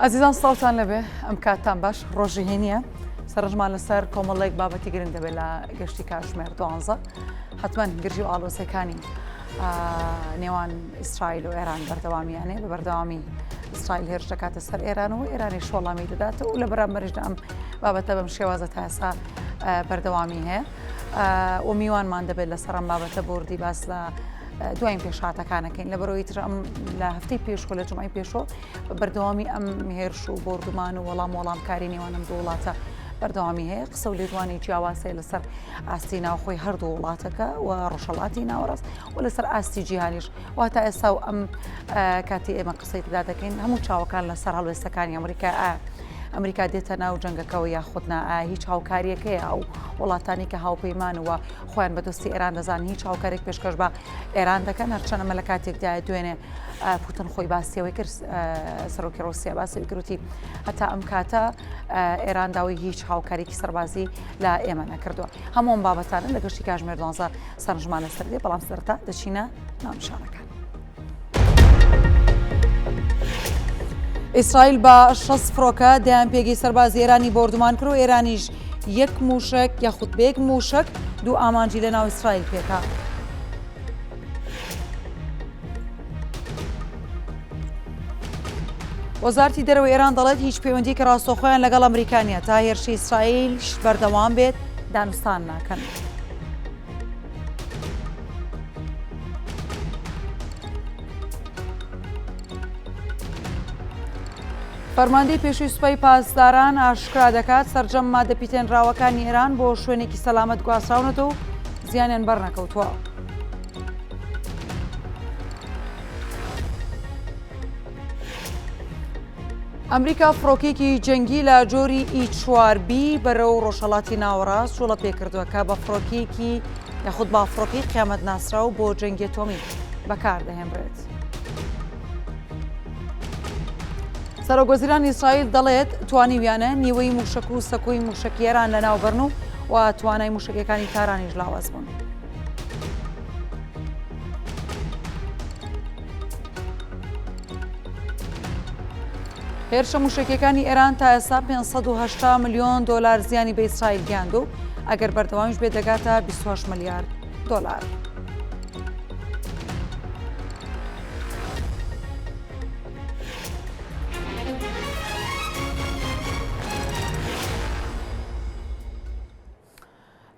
ئازیزان سڵاوتان لەبێ ئەم کاتتان باش ڕۆژی هێنیە سەرنجمان لەسەر کۆمەڵێک بابەتی گرنگ دەبێت لە گەشتی کاتژمێر 12 حتمما گرژی و ئاڵۆسەکانی نێوان ئیسرائیل و ئێران بەردەوامیانێ بە بەردەوامی ئیسرائیل هێرش دەکاتە سەر ئێران و ئێرانیش وەڵامی دەداتەوە و لە بەرامبەرشدا ئەم بابەتە بەم شێوازە تا ئێستا بەردەوامی هەیە و میوانمان دەبێت لەسەر ئەم بابەتە بردی باس لە دوایین پێشهاتەکانەکەین لە بەرەوەی تر ئەم لە هەفتەی پێشوە لە جمعی پێشۆ بەردەوامی ئەم هێرش و بردومان و وەڵامکاری نێوان ئەم دوو وڵاتە بەردەوامی هەیە قسە و لێدوانی جیاوازەیە لەسەر ئاستی ناوخۆی هەردوو وڵاتەکە و ڕۆژهەڵاتی ناوەڕاست و لەسەر ئاستی جیهانیش واتە ئێستا و ئەم کاتی ئێمە قسەی تدا دەکەین هەموو چاوەکان لەسەر هەڵوێستەکانی ئەمریکا دێتە ناو جەنگەکەەوە یاخودنا هیچ هاوکاریەکەیە ئەو وڵاتانی کە هاوپەیمانەوە خۆیان بەدەستی ئێران دەزان هیچ هاوکارێک پێشکەش بە ئێران دەکەن هەرچەنەمە لە کاتێکدا دوێنێ پوتن خۆی باسیەوەی کرد سەرۆکی ڕۆسیا باسی کروتی هەتا ئەم کاتە ئێران داوای هیچ هاوکارێکی سەربازی لە ئێمە نەکردووە هەموو ئەم بابەتانە لە گەشتی کاتژمێر 12 سەرنجمان لەسەر دێ بەڵام سەرەتا دەچینە ناونیشانەکان. ئیسرائیل بە 6 فڕۆکە دەیان پێگەی سەربازی ئێرانی بردومان کرد و ئێرانیش یەک موشک یاخود بێک موشک دوو ئامانجی لە ناو ئیسرائیل پێکا. وەزارەتی دەرەوەی ئێران دەڵێت هیچ پەیوەندی کە ڕاستەوخۆیان لەگەڵ ئەمریکانیە تا هێرشی ئیسرائیل بەردەوام بێت دانوستان ناکەن. فەرماندەی پێشووی سوپای پاسداران ئاشکرا دەکات سەرجەم مادە پیتێنراوەکانی ئێران بۆ شوێنێکی سەلامەت گواستراونەتەوە و زیانیان بەرنەکەوتووە. ئەمریکا فڕۆکێکی جەنگی لە جۆری ئیچوارB بەرەو ڕۆژهەڵاتی ناوەڕاست جوڵە پێکردووە کە بە فڕۆکێکی یاخود با فڕۆکی قیامەت ناسراو بۆ جەنگی ئەتۆمی بەکاردەهێنرێت. سەرۆکوەزیرانی ئیسرائیل دەڵێت توانیویانە نیوەی موشک و سەکۆی موشکی ئێران لە ناوبەرن و توانای موشکەکانی تارانیش لاواز بوون. هێرشە موشکەکانی ئێران تا ئێستا 580 ملیۆن دۆلار زیانی بە ئیسرائیل گیاند و ئەگەر بەردەوامیش بێت دەگاتە 28 ملیارد دۆلار.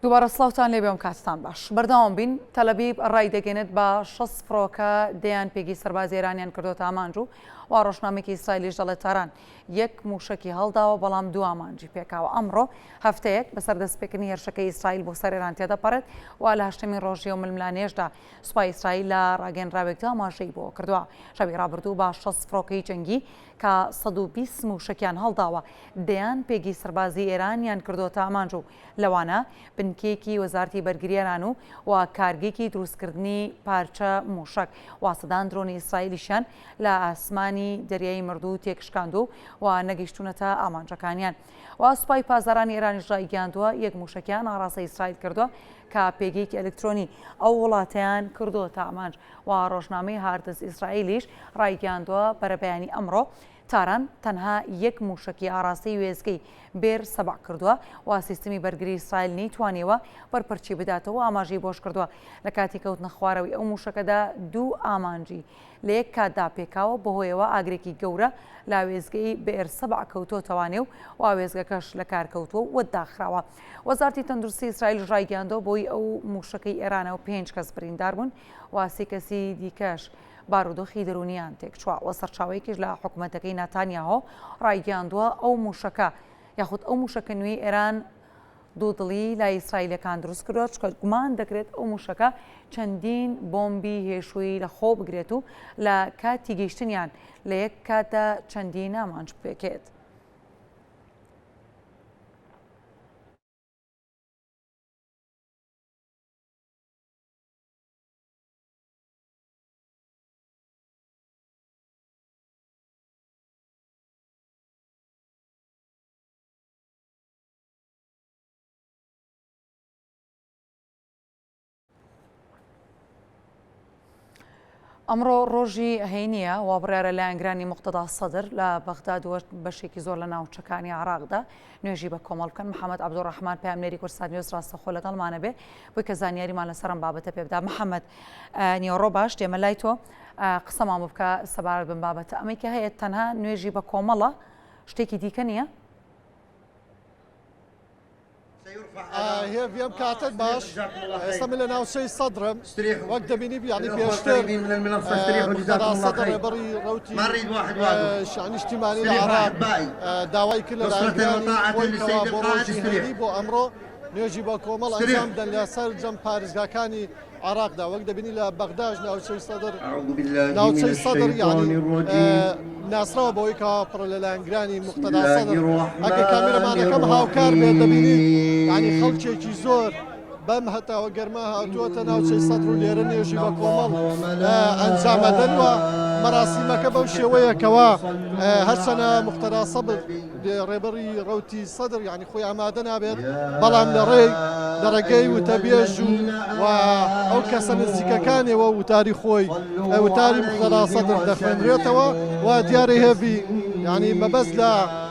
دووبارە سڵاوتان لێ بێم کاتتان باش بەردەوام بین تەلەبیب ڕای دەگەێنێت بە 6 فڕۆکە دەیان پێگەی سەربازی ئێرانیان کردوتە ئامانج و ڕۆژنامێکی ئیسرائیلیش دەڵێت تاران یەک موشکی هەڵداوە بەڵام دوو ئامانجی پێکاوە ئەمڕۆ هەفتەیەک بەسەر دەستپێکردنی هێرشەکەی ئیسرائیل بۆ سەر ئێران تێدەپەڕێت و لە هەشتمین ڕۆژی و ململانێشدا سوپای ئیسرائیل لە ڕاگەنراوێکدا ئاماژەی بۆ کردووە شەوی ڕابردوو بە 6 فڕۆکەی جەنگی کە 120 موشکیان هەڵداوە دەیان پێگەی سەربازی ئێرانیان کردوتە ئامانج و لەوانە بنکێکی وەزارەتی بەرگریێران و کارگێکی دروستکردنی پارچە موشک واسەدان درۆنی ئیسرائیلیشیان لە ئاسمانی دەریایی مردوو تێکشکاند و نەگەیشتونەتە ئامانجەکانیان و سوپای پازارانی ئێرانیش ڕایگەاندووە یەک موشکیان ئاڕاستە ئیسرائیل کردووە کە پێگەیەکی ئەلکترۆنی ئەو وڵاتیان کردووەتە ئامانج و ڕۆژنامەی هاردز ئیسرائیلیش ڕایگەاندووە بەرەبەیانی ئەمڕۆ تاران تەنها یەک موشکی ئاراستەی وێزگەی بێر سەبع کردووە و سیستمی بەرگری ئیسرائیل نەیتوانیەوە بەرپەرچی بداتەوە ئاماژەی بۆش کردووە لە کاتی کەوتنە خوارەوەی ئەو موشکەدا دوو ئامانجی لە یەک کاتدا پێکاوە بەهۆیەوە ئاگرێکی گەورە لا وێزگەی بێر سەبع کەوتۆتەوانێ و وێزگەکەش لە کارکەوتووە و داخراوە وەزارەتی تەندروستی ئیسرائیل ڕایگەاندەوە بۆی ئەو موشکەی ئێرانە و 5 کەس بریندار بوون و 3 کەسی دیکەش بارودۆخی دەرونیان تێکچووە و سەرچاوەیەکیش لە حکوومەتەکەی ناتانیاهۆ ڕایگەاندووە ئەو موشکە یاخود ئەو موشکە نوێی ئێران دوودڵی لای ئیسرائیلەکان دروست کردووە چکە گومان دەکرێت ئەو موشکە چەندین بۆمبی هێشووی لە خۆ بگرێت و لە کاتی گەیشتنیان لە یەک کاتە چەندین ئامانج پێکێت. ئەمڕۆ ڕۆژی هەینیە و بڕیارە لایەنگرانی مقتەدا سەدر لە بەغداد و بەشێکی زۆر لە ناوچەکانی عراقدا نوێژی بە کۆمەڵ بکەن. محەممەد عەبدوڕەحمان پامنێری کوردستان نیوز ڕاستەخۆ لەگەڵمانە بێ بۆی کە زانیاریمان لەسەرم بابەتە پێ بدا. محەممەد نیوەڕۆ باش دێمە لای تۆ قسەمان بکە سەبارەت بم بابەتە ئەمەی کە هەیە تەنها نوێژی بە کۆمەڵە شتێکی دیکە نییە؟ هي فيهم كاتب باش استعمل لنا شيء صدرم وقت بيني يعني بيشتر من المنصه استريحوا جزاكم الله خير. بري روتي ما نريد واحد واقف يعني اجتماعي العراق داوي كل وطاعة للسيد القائد استريح امره نيجي بكم الله انجام دن لسر جنب باريس كاني عراق دا وقت بيني لبغداد ناو شيء صدر اعوذ بالله من الشيطان الرجيم ناصر بويكا برلانجراني مقتدى صدر هكا كاميرا معنا كم هاوكار بيدبيني يعني خلشي زور بم هتا وقرماها توتنا وشي صدر ليرني وشي بكومل انجام دنوا مراسم كبو شويه كوا هالسنه مقتدى صبر ريبري روتي صدر يعني خويا عمادنا بيت بلام لرقي وتبيجو او كسن الزكاكاني وتاريخوي وتاريخ مقتدى صدر دفن ريتوا ودياري هيفي يعني ما بزلا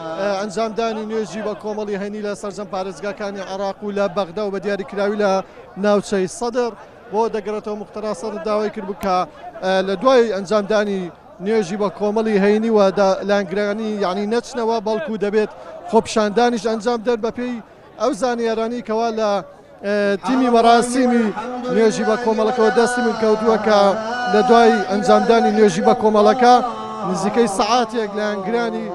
انجام دانی نوێژی بە کۆمەڵی هەینی لە سەرجەم پارێزگاکانی عراق و لە بەغدا و بە دیاریکراوی لە ناوچەی سەدر بۆ دەگەڕێتەوە مقتەدا سەدر داوای کرد بکە لە دوای ئەنجامدانی نوێژی بە کۆمەڵی هەینی و لانگرانی یعنی نەچنەوە بەڵکو دەبێت خۆپیشاندانیش ئەنجام دەر بە پێی ئەو زانیارانی کەوا لە تیمی مەراسیمی نوێژی بە کۆمەڵەکەەوە دەستی من کەوتووە کە لە دوای ئەنجامدانی نوێژی بە کۆمەڵەکە نزیکەی سەعاتێک لایەنگرانی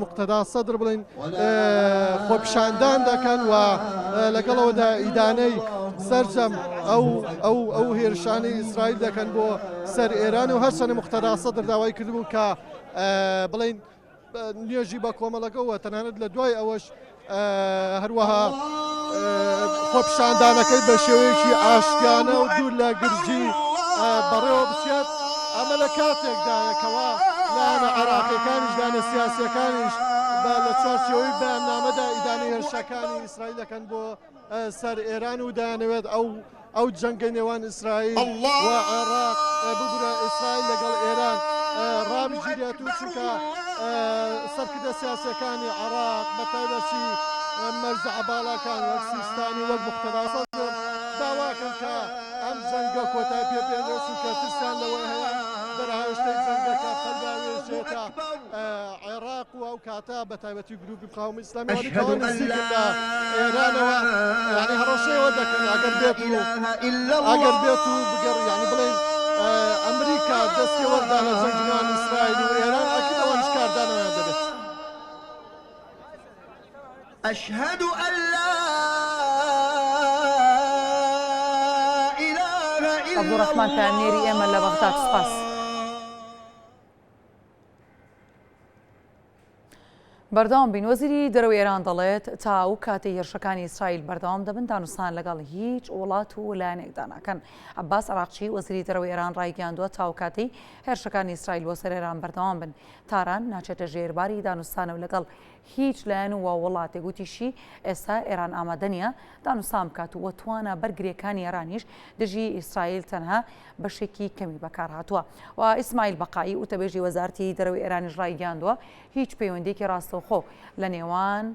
مقتەدا سەدر بڵین خۆپیشاندان دەکەن و لەگەڵەوەدا ئیدانەی سەرجەم ئەو هێرشانەی ئیسرائیل دەکەن بۆ سەر ئێران و هەرچەنە مقتەدا سەدر داوای کردبوو کە بڵین نوێژی بە کۆمەڵەکەەوە تەنانەت لە دوای ئەوەش هەروەها خۆپیشاندانەکەی بە شێوەیەکی ئاشتیانە و دوور لە گرجی بەڕێوە بچێت ئەمە لە کاتێکدایەکەوە لانە عراقیەکانیش دانە سیاسیەکانیش لە چوارچێوەی بەیاننامەدا ئیدانەی هێرشەکانی ئیسرائیل دەکەن بۆ سەر ئێران و دەیانەوێت ئەو جەنگە نێوان ئیسرائیل و عێراق ببورە ئیسرائیل لەگەڵ ئێران ڕابگیرێت و چونکە سەرکردە سیاسیەکانی عێراق بەتایبەتی مەرجە عەباڵاکان وەک سیستانی وەک مقتەدا سەدر داواکەن کە ئەم جەنگە کۆتای پێ بێنێت چونکە ترسیان لەوەی هەیە بەرهەوەشتەی جەنگەکە پەلداوێژێتە عێراق و ئەو کاتە بەتایبەتی گروپی مقاومەتی ئیسلامی کەوانزیکردا ئێرانەوە یعنی هەڕەشەیەوە دەکەن ئەگەر بێت و بگەڕ یعنی بڵێن ئەمریکا دەستی وەردانە جەنگیان ئیسرائیل و ئێران ئەکیدەوە شکاردانەوەیان دەبێت. أشهد أن لا إله إلا الله. عەبدوڕەحمان پامنێری ئێمە لە بەغداد سپاس. بەردەوام بین وەزیری دەرەوەی ئێران دەڵێت تا ئەو کاتەی هێرشەکانی ئیسرائیل بەردەوام دەبن دانوستان لەگەڵ هیچ وڵات و لایەنێکدا ناکەن. عەباس عەراقچی وەزیری دەرەوەی ئێران ڕایگەیاندووە تا ئەو کاتەی هێرشەکانی ئیسرائیل بۆ سەر ئێران بەردەوام بن تاران ناچێتە ژێرباری دانوستانە و لەگەڵ هیچ لایەن و وڵاتێک گوتیشی ئێستا ئێران ئامادە نییە دانوستان بکات و توانە بەرگریەکانی ئێرانیش دژی ئیسرائیل تەنها بەشێکی کەمی بەکار هاتووە. و ئیسماعیل بەقایی وتەبێژی وەزارەتی دەرەوەی ئێرانیش ڕایگەیاندووە هیچ پەیوەندیەکی ڕاستەوخۆ لە نێوان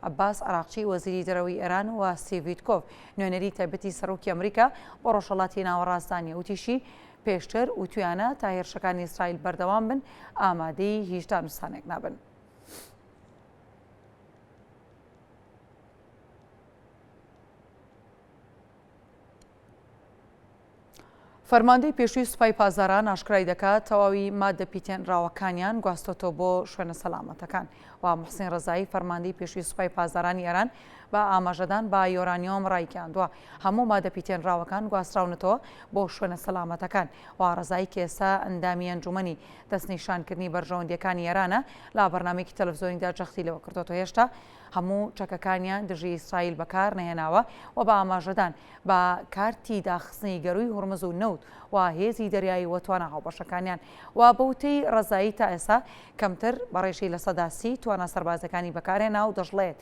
عەباس عەراقچی وەزیری دەرەوەی ئێران و ستیڤ ویتکۆف نوێنەری تایبەتی سەرۆکی ئەمریکا بۆ ڕۆژهەڵاتی ناوەڕاستانیە وتیشی پێشتر وتویانە تا هێرشەکانی ئیسرائیل بەردەوام بن ئامادەی هیچ دانوستانێک نابن. فەرماندەی پێشووی سوپای پازاران ئاشکرای دەکات تەواوی مادە پیتێنراوەکانیان گواستۆتەوە بۆ شوێنە سەلامەتەکان و محسین ڕەزایی فەرماندەی پێشووی سوپای پازارانی ئێران بە ئاماژەدان با یۆرانیۆم ڕایگەیاندووە هەموو مادە پیتێنراوەکان گواستراونەتەوە بۆ شوێنە سەلامەتەکان و ڕەزایی کە ئێستا ئەندامی ئەنجومەنی دەستنیشانکردنی بەرژەوەندیەکانی ئێرانە لا بەرنامەیەکی تەلەڤیزۆنیدا جەختی لەوە کردوتەوە. هێشتا هەموو چەکەکانیان دژی ئیسرائیل بەکار نەهێناوە و بە ئاماژەدان بە کارتی داخستنی گەروی هورمز و نەوت و هێزی دەریایی وەتوانە هاوبەشەکانیان و بەوتەی ڕەزایی تا ئێستا کەمتر بەڕێژەی لە سەدا 30 توانە سەربازەکانی بەکارهێنا و دەژڵێت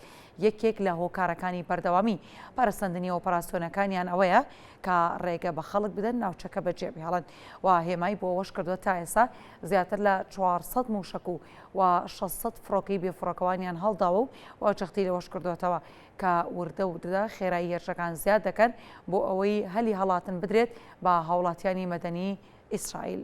یەکێک لە هۆکارەکانی بەردەوامی پاراستنی ئۆپەراسیۆنەکانیان ئەوەیە کە ڕێگە بە خەڵک بدەن ناوچەکە بەجێبهێڵن و هێمای بۆ ئەوەش کردووە تا ئێستا زیاتر لە 400 موشک و 600 فڕۆکەی بێفڕۆکەوانیان هەڵداوە و واجەختی لەوەش کردوێتەوە کە وردە وردە خێرایی هێرشەکان زیاد دەکەن بۆ ئەوەی هەلی هەڵاتن بدرێت بە هاوڵاتیانی مەدەنی ئیسرائیل.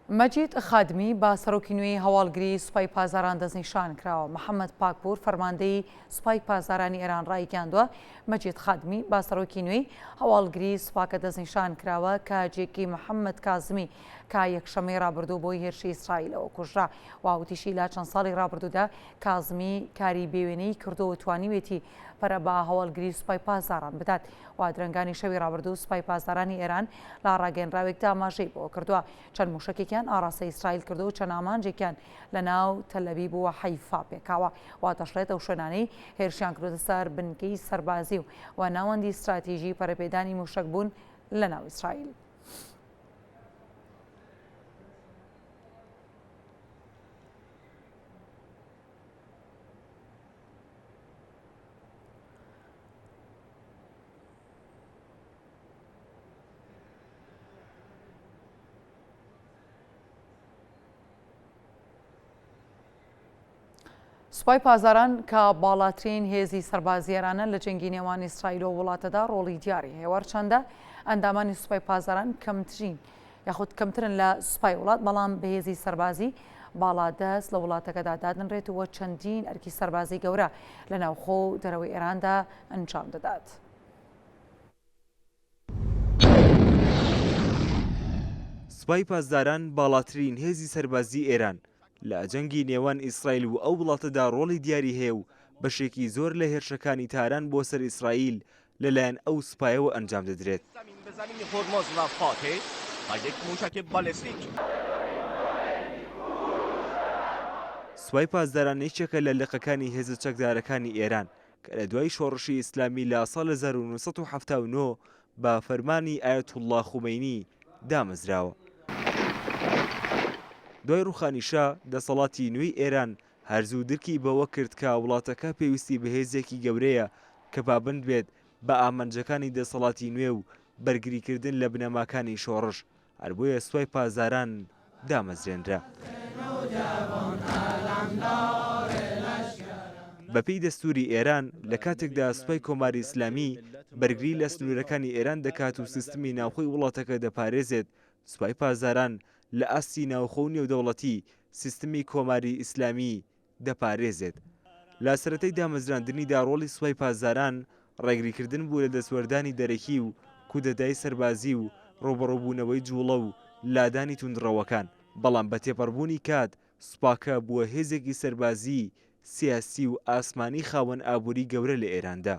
مەجید خادمی با سەرۆکی نوێی هەواڵگری سوپای پازاران دەستنیشان کراوە. محەممەد پاکپور فەرماندەی سوپای پازارانی ئێران ڕایگەاندووە مەجید خادمی با سەرۆکی نوێی هەواڵگری سوپاکە دەستنیشان کراوە کە جێکی محەممەد کازمی کا یەکشەمەی ڕابردوو بۆی هێرشی ئیسرائیلەوە کوژرا و وتیشی لا چەند ساڵی ڕابردوودا کازمی کاری بێوێنەی کردو و توانیوێتی پەرە بە هەواڵگری سوپای پازاران بدات و درنگانی شەوی ڕابردوو سوپای پازارانی ئێران لا ڕاگەنراوێکدا ئاماژەی بۆ کردووە چەند موشکێکیان ئاڕاستە ئیسرائیل کردو و چەند ئامانجێکیان لە ناو تەلەڤیب و حەیفا پێکاوە و دەشڵێت ئەو شوێنانەی هێرشیان کردوتە سەر بنکەی سەربازی و ناوەندی استراتیژی پەرەپێدانی موشک بوون لە ناو ئیسرائیل. سوپای پازاران کە باڵاترین هێزی سەربازیێرانە لە جەنگی نێوان ئیسرائیل و وڵاتەدا ڕۆڵی دیاری هێوار چەندە ئەندامانی سوپای پازاران کەمترین یاخود کەمترن لە سوپای وڵات بەڵام بەهێزی سەربازی باڵادەست لە وڵاتەکەدا دادنرێتەوە چەندین ئەرکی سەربازی گەورە لە ناوخۆ و دەرەوەی ئێراندا ئەنجام دەدات. سوپای پازاران باڵاترین هێزی سەربازی ئێران لە جەنگی نێوان ئیسرائیل و ئەو وڵاتەدا ڕۆڵی دیاری هەیە و بەشێکی زۆر لە هێرشەکانی تاران بۆ سەر ئیسرائیل لەلایەن ئەو سوپایەوە ئەنجام دەدرێت. سوپای پازداران یەکێکە لە لقەکانی هێزە چەکدارەکانی ئێران کە لە دوای شۆڕشی ئیسلامی لە ساڵ 1979 بە فەرمانی ئایەتوڵڵا خومەینی دامەزراوە. دوای ڕوخانیشا دەسەڵاتی نوێی ئێران هەرزوو درکی بەوە کرد کە وڵاتەکە پێویستی بە هێزێکی گەورەیە کە پابند بێت بە ئامانجەکانی دەسەڵاتی نوێ و بەرگریکردن لە بنەماکانی شۆڕش هەر بۆیە سوپای پازاران دامەزرێنرا. بەپێی دەستوری ئێران لە کاتێکدا سوپای کۆماری ئیسلامی بەرگری لە سنوورەکانی ئێران دەکات و سیستمی ناوخۆی وڵاتەکە دەپارێزێت، سوپای پازاران لە ئاستی ناوخۆ و نێودەوڵەتی سیستمی کۆماری ئیسلامی دەپارێزێت. لە سەرەتەی دامەزراندنیدا ڕۆڵی سوپای پازاران ڕێگریکردن بوو لە دەستوەردانی دەرەکی و کودەتای سەربازی و ڕۆبەڕۆبوونەوەی جوڵە و لادانی توندڕەوەکان، بەڵام بە تێپەڕبوونی کات سوپاکە بووە هێزێکی سەربازی سیاسی و ئاسمانی خاوەن ئابووری گەورە لە ئێراندا.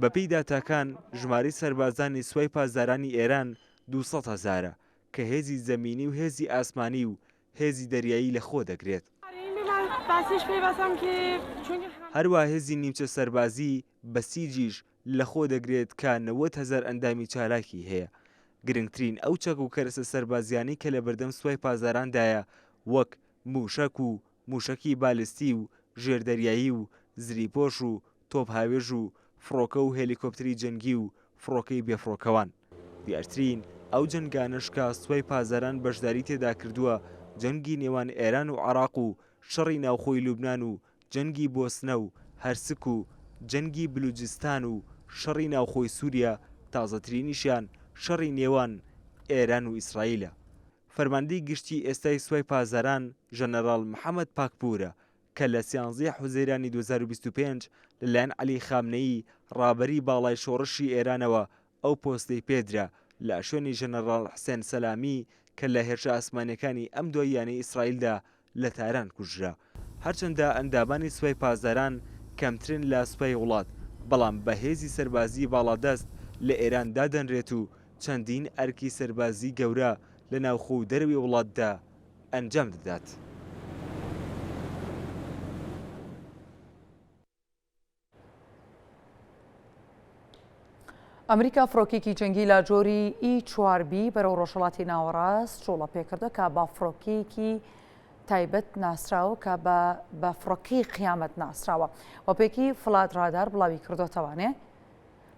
بەپێی داتاکان ژمارەی سەربازانی سوپای پازارانی ئێران 200,000 کە هێزی زەمینی و هێزی ئاسمانی و هێزی دەریایی لەخۆ دەگرێت. هەروە هێزی نیمچە سەربازی بەسیجیش لەخۆ دەگرێت کە 90,000 ئەندامی چالاکی هەیە. گرنگترین ئەو چەک و کەرەسە سەربازیانی کە لە بەردەم سوپای پازارandایە وەک موشک و موشکی بالستی و ژێردەریایی و زریپۆش و تۆپ هاوێژ و فڕۆکە و هێلیکۆپتری جەنگی و فڕۆکەی بێفڕۆکەوان. دیارترین ئەو جەنگانش کە سوپای پازاران بەشداری تێدا کردووە جەنگی نێوان ئێران و عێراق و شەڕی ناوخۆی لوبنان و جەنگی بۆسنە و هەرسک و جەنگی بلوجستان و شەڕی ناوخۆی سووریا، تازەترینیشیان شەڕی نێوان ئێران و ئیسرائیلە. فەرماندەی گشتی ئێستای سوپای پازاران ژەنەڕاڵ محەممەد پاکپورە کە لە 13 حوزەیرانی 2025 لەلایەن عەلی خامنەیی ڕابەری باڵای شۆڕشی ئێرانەوە ئەو پۆستەی پێدرا لە شوێنی ژەنەڕاڵ حسێن سەلامی کە لە هێرشە ئاسمانیەکانی ئەم دواییانەی ئیسرائیلدا لە تاران کوژرا. هەرچەندە ئەندامانی سوپای پازاران کەمترن لە سوپای وڵات، بەڵام بە هێزی سەربازی باڵادەست لە ئێران دادەنرێت و چەندین ئەرکی سەربازی گەورە لە ناوخۆ و دەروی وڵاتدا ئەنجام دەدات. ئەمریکا فڕۆکێکی جەنگی لە جۆری E4B بەرەو ڕۆژهەڵاتی ناوەڕاست جوڵە پێکردە کە بە فڕۆکێکی تایبەت ناسراوە کە بە فڕۆکەی قیامەت ناسراوە و پێکی فڵات ڕادار بڵاوی کردوتەوانێ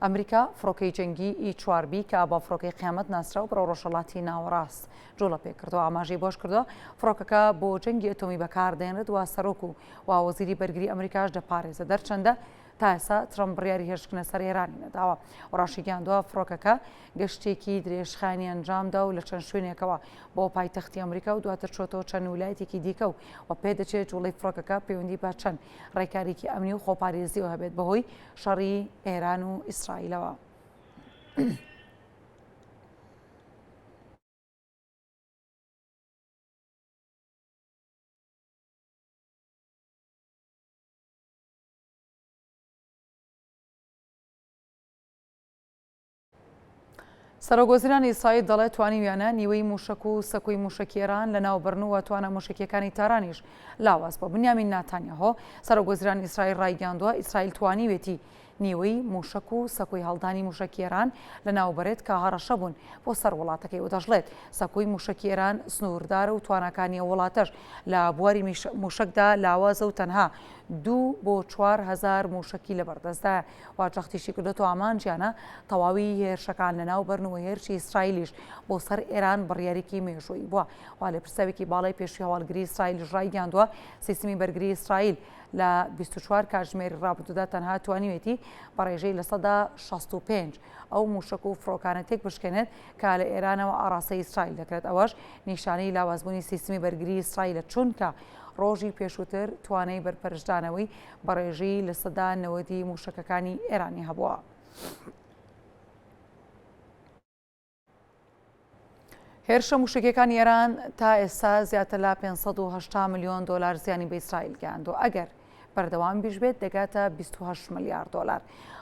ئەمریکا فڕۆکەی جەنگی E4B کە بە فڕۆکەی قیامەت ناسراوە بەرەو ڕۆژهەڵاتی ناوەڕاست جوڵە پێکردەوە ئاماژەی بۆش کردەوە فڕۆکەکە بۆ جەنگی ئەتۆمی بەکاردێنرێت و سەرۆک و وەزیری بەرگری ئەمریکاش دەپارێزە دەرچەندە تا ئێستا ترەمپ بڕیاری هێرشکردنە سەر ئێرانی نەداوە و ڕاشیگەاندووە فڕۆکەکە گەشتێکی درێژخانی ئەنجامدا و لە چەند شوێنێکەوە بۆ پایتەختی ئەمریکا و دواتر چۆتەوە چەند ویلایەتێکی دیکە و پێدەچێت جوڵەی فڕۆکەکە پەیوەندی بە چەند ڕێکاریکی ئەمنی و خۆپارێزیەوە هەبێت بەهۆی شەڕی ئێران و ئیسرائیلەوە. سەرۆکوەزیرانی ئیسرائیل دەڵێت توانیویانە نیوەی موشک و سەکۆی موشکی ئێران لە ناوبردنەوە توانە موشکیەکانی تارانیش لاواز بۆ بنیامین ناتانیاهۆ سەرۆکوەزیرانی ئیسرائیل ڕایگەاندووە ئیسرائیل توانیوێتی نیوەی موشک و سەکۆی هەڵدانی موشکی ئێران لە ناوبەرێت کە هەڕەشە بوون بۆ سەر وڵاتەکەی و دەژڵێت سەکۆی موشکی ئێران سنووردارە و توانەکانی وڵاتەش لە بواری موشکدا لاوازە و تەنها 2 بۆ 4,000 موشکی لە بەردەستدا واجەختیشی کردێتەوە ئامانجیانە تەواوی هێرشەکان لە ناوبەرنەوە هێرشی ئیسرائیلیش بۆ سەر ئێران بڕیارێکی مێژووی بووە وا لە پرسەوێکی باڵای پێشوی هەواڵگری ئیسرائیل ڕایگەاندووە سیستمی بەرگری ئیسرائیل لە 24 کاتژمێری ڕابردوودا تەنها توانیوێتی بە ڕێژەی لە 65 ئەو موشک و فڕۆکانە تێک بشکێنێت کە لە ئێرانەوە ئاڕاستەی ئیسرائیل دەکرێت ئەوەش نیشانەی لاوازبوونی سیستمی بەرگری ئیسرائیلە چونکە ڕۆژی پێشووتر توانای بەرپەرشدانەوەی بە ڕێژەی لە 90 موشکەکانی ئێرانی هەبووە. هێرشە موشکەکانی ئێران تا ئێستا زیاتر لە 580 ملیۆن دلار زیانی بە ئیسرائیل گەیاندووە ئەگەر بەردەوام بیش بێت دەگاتە 28 ملیار دلار.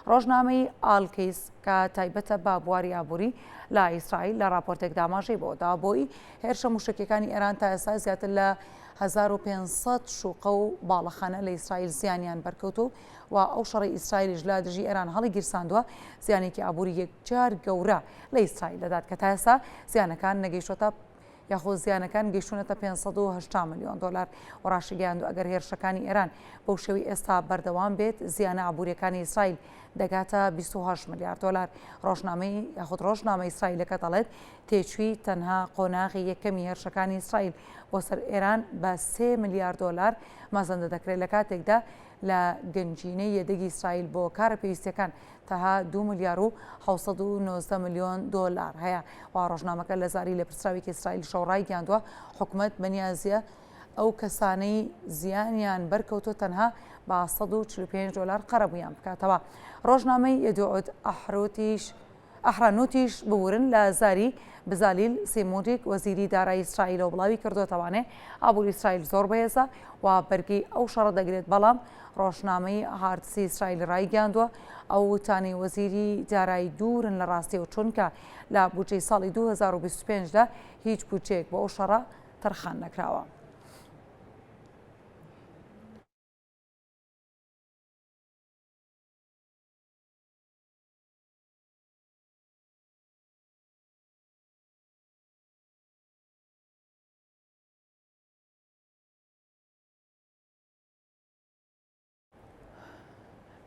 ڕۆژنامەی ئالکەیس کە تایبەتە بە بواری ئابووری لە ئیسرائیل لە راپۆرتێک داماژەی بۆدا بۆی هێرشە موشکەکانی ئێران تا ئێستا زیاتر لە 1500 شوقە و باڵەخانە لە ئیسرائیل زیانیان بەرکەوتو و ئەو شەڕی ئیسرائیلیش لە دژی ئێران هەڵی گیرساندووە زیانێکی ئابووری یەکجار گەورە لە ئیسرائیل دەدات کە تا ئێستا زیانەکان نەگەیشتوتە یاخۆ زیانەکان گەیشتونەتە 580 ملیۆن دلار و ڕاشیگەیاندوو ئەگەر هێرشەکانی ئێران بەو شێوەی ئێستا بەردەوام بێت زیانە ئابووریەکانی ئیسرائیل دەگاتە 28 ملیار دلار. ڕۆژنامەی یاخود ڕۆژنامەی ئیسرائیلەکە دەڵێت تێچووی تەنها قۆناغی یەکەمی هێرشەکانی ئیسرائیل بۆ سەر ئێران بە 3 ملیار دلار مەزەندە دەکرێت لە کاتێکدا لە گەنجینەی یەدەگی ئیسرائیل بۆ کارە پێویستیەکان تەها 2 ملیار و 790 ملیۆن دلار هەیە و ڕۆژنامەکە لە زاری لە پرسراوێکی ئیسرائیل شەوڕای گەاندووە حکوومەت بەنیازیە ئەو کەسانەی زیانیان بەرکەوتۆ تەنها بە 145 دلار قەرەبوویان بکاتەوە. ڕۆژنامەی یەدیعود ئەحرانوتیش بورن لە زاری بزالیل سیمۆنیک وەزیری دارایی ئیسرائیل و بڵاوی کردوتەوانێ ئابووری ئیسرائیل زۆر بەهێزە و بەرگی ئەو شەڕە دەگرێت بەڵام ڕۆژنامەی هاردسی ئیسرائیل ڕایگەاندووە ئەو وتانی وەزیری دارایی دوورن لە ڕاستی و چونکە لە بودجەی ساڵی 2025دا هیچ بودجەیەک بۆ ئەو شەڕە تەرخان نەکراوە.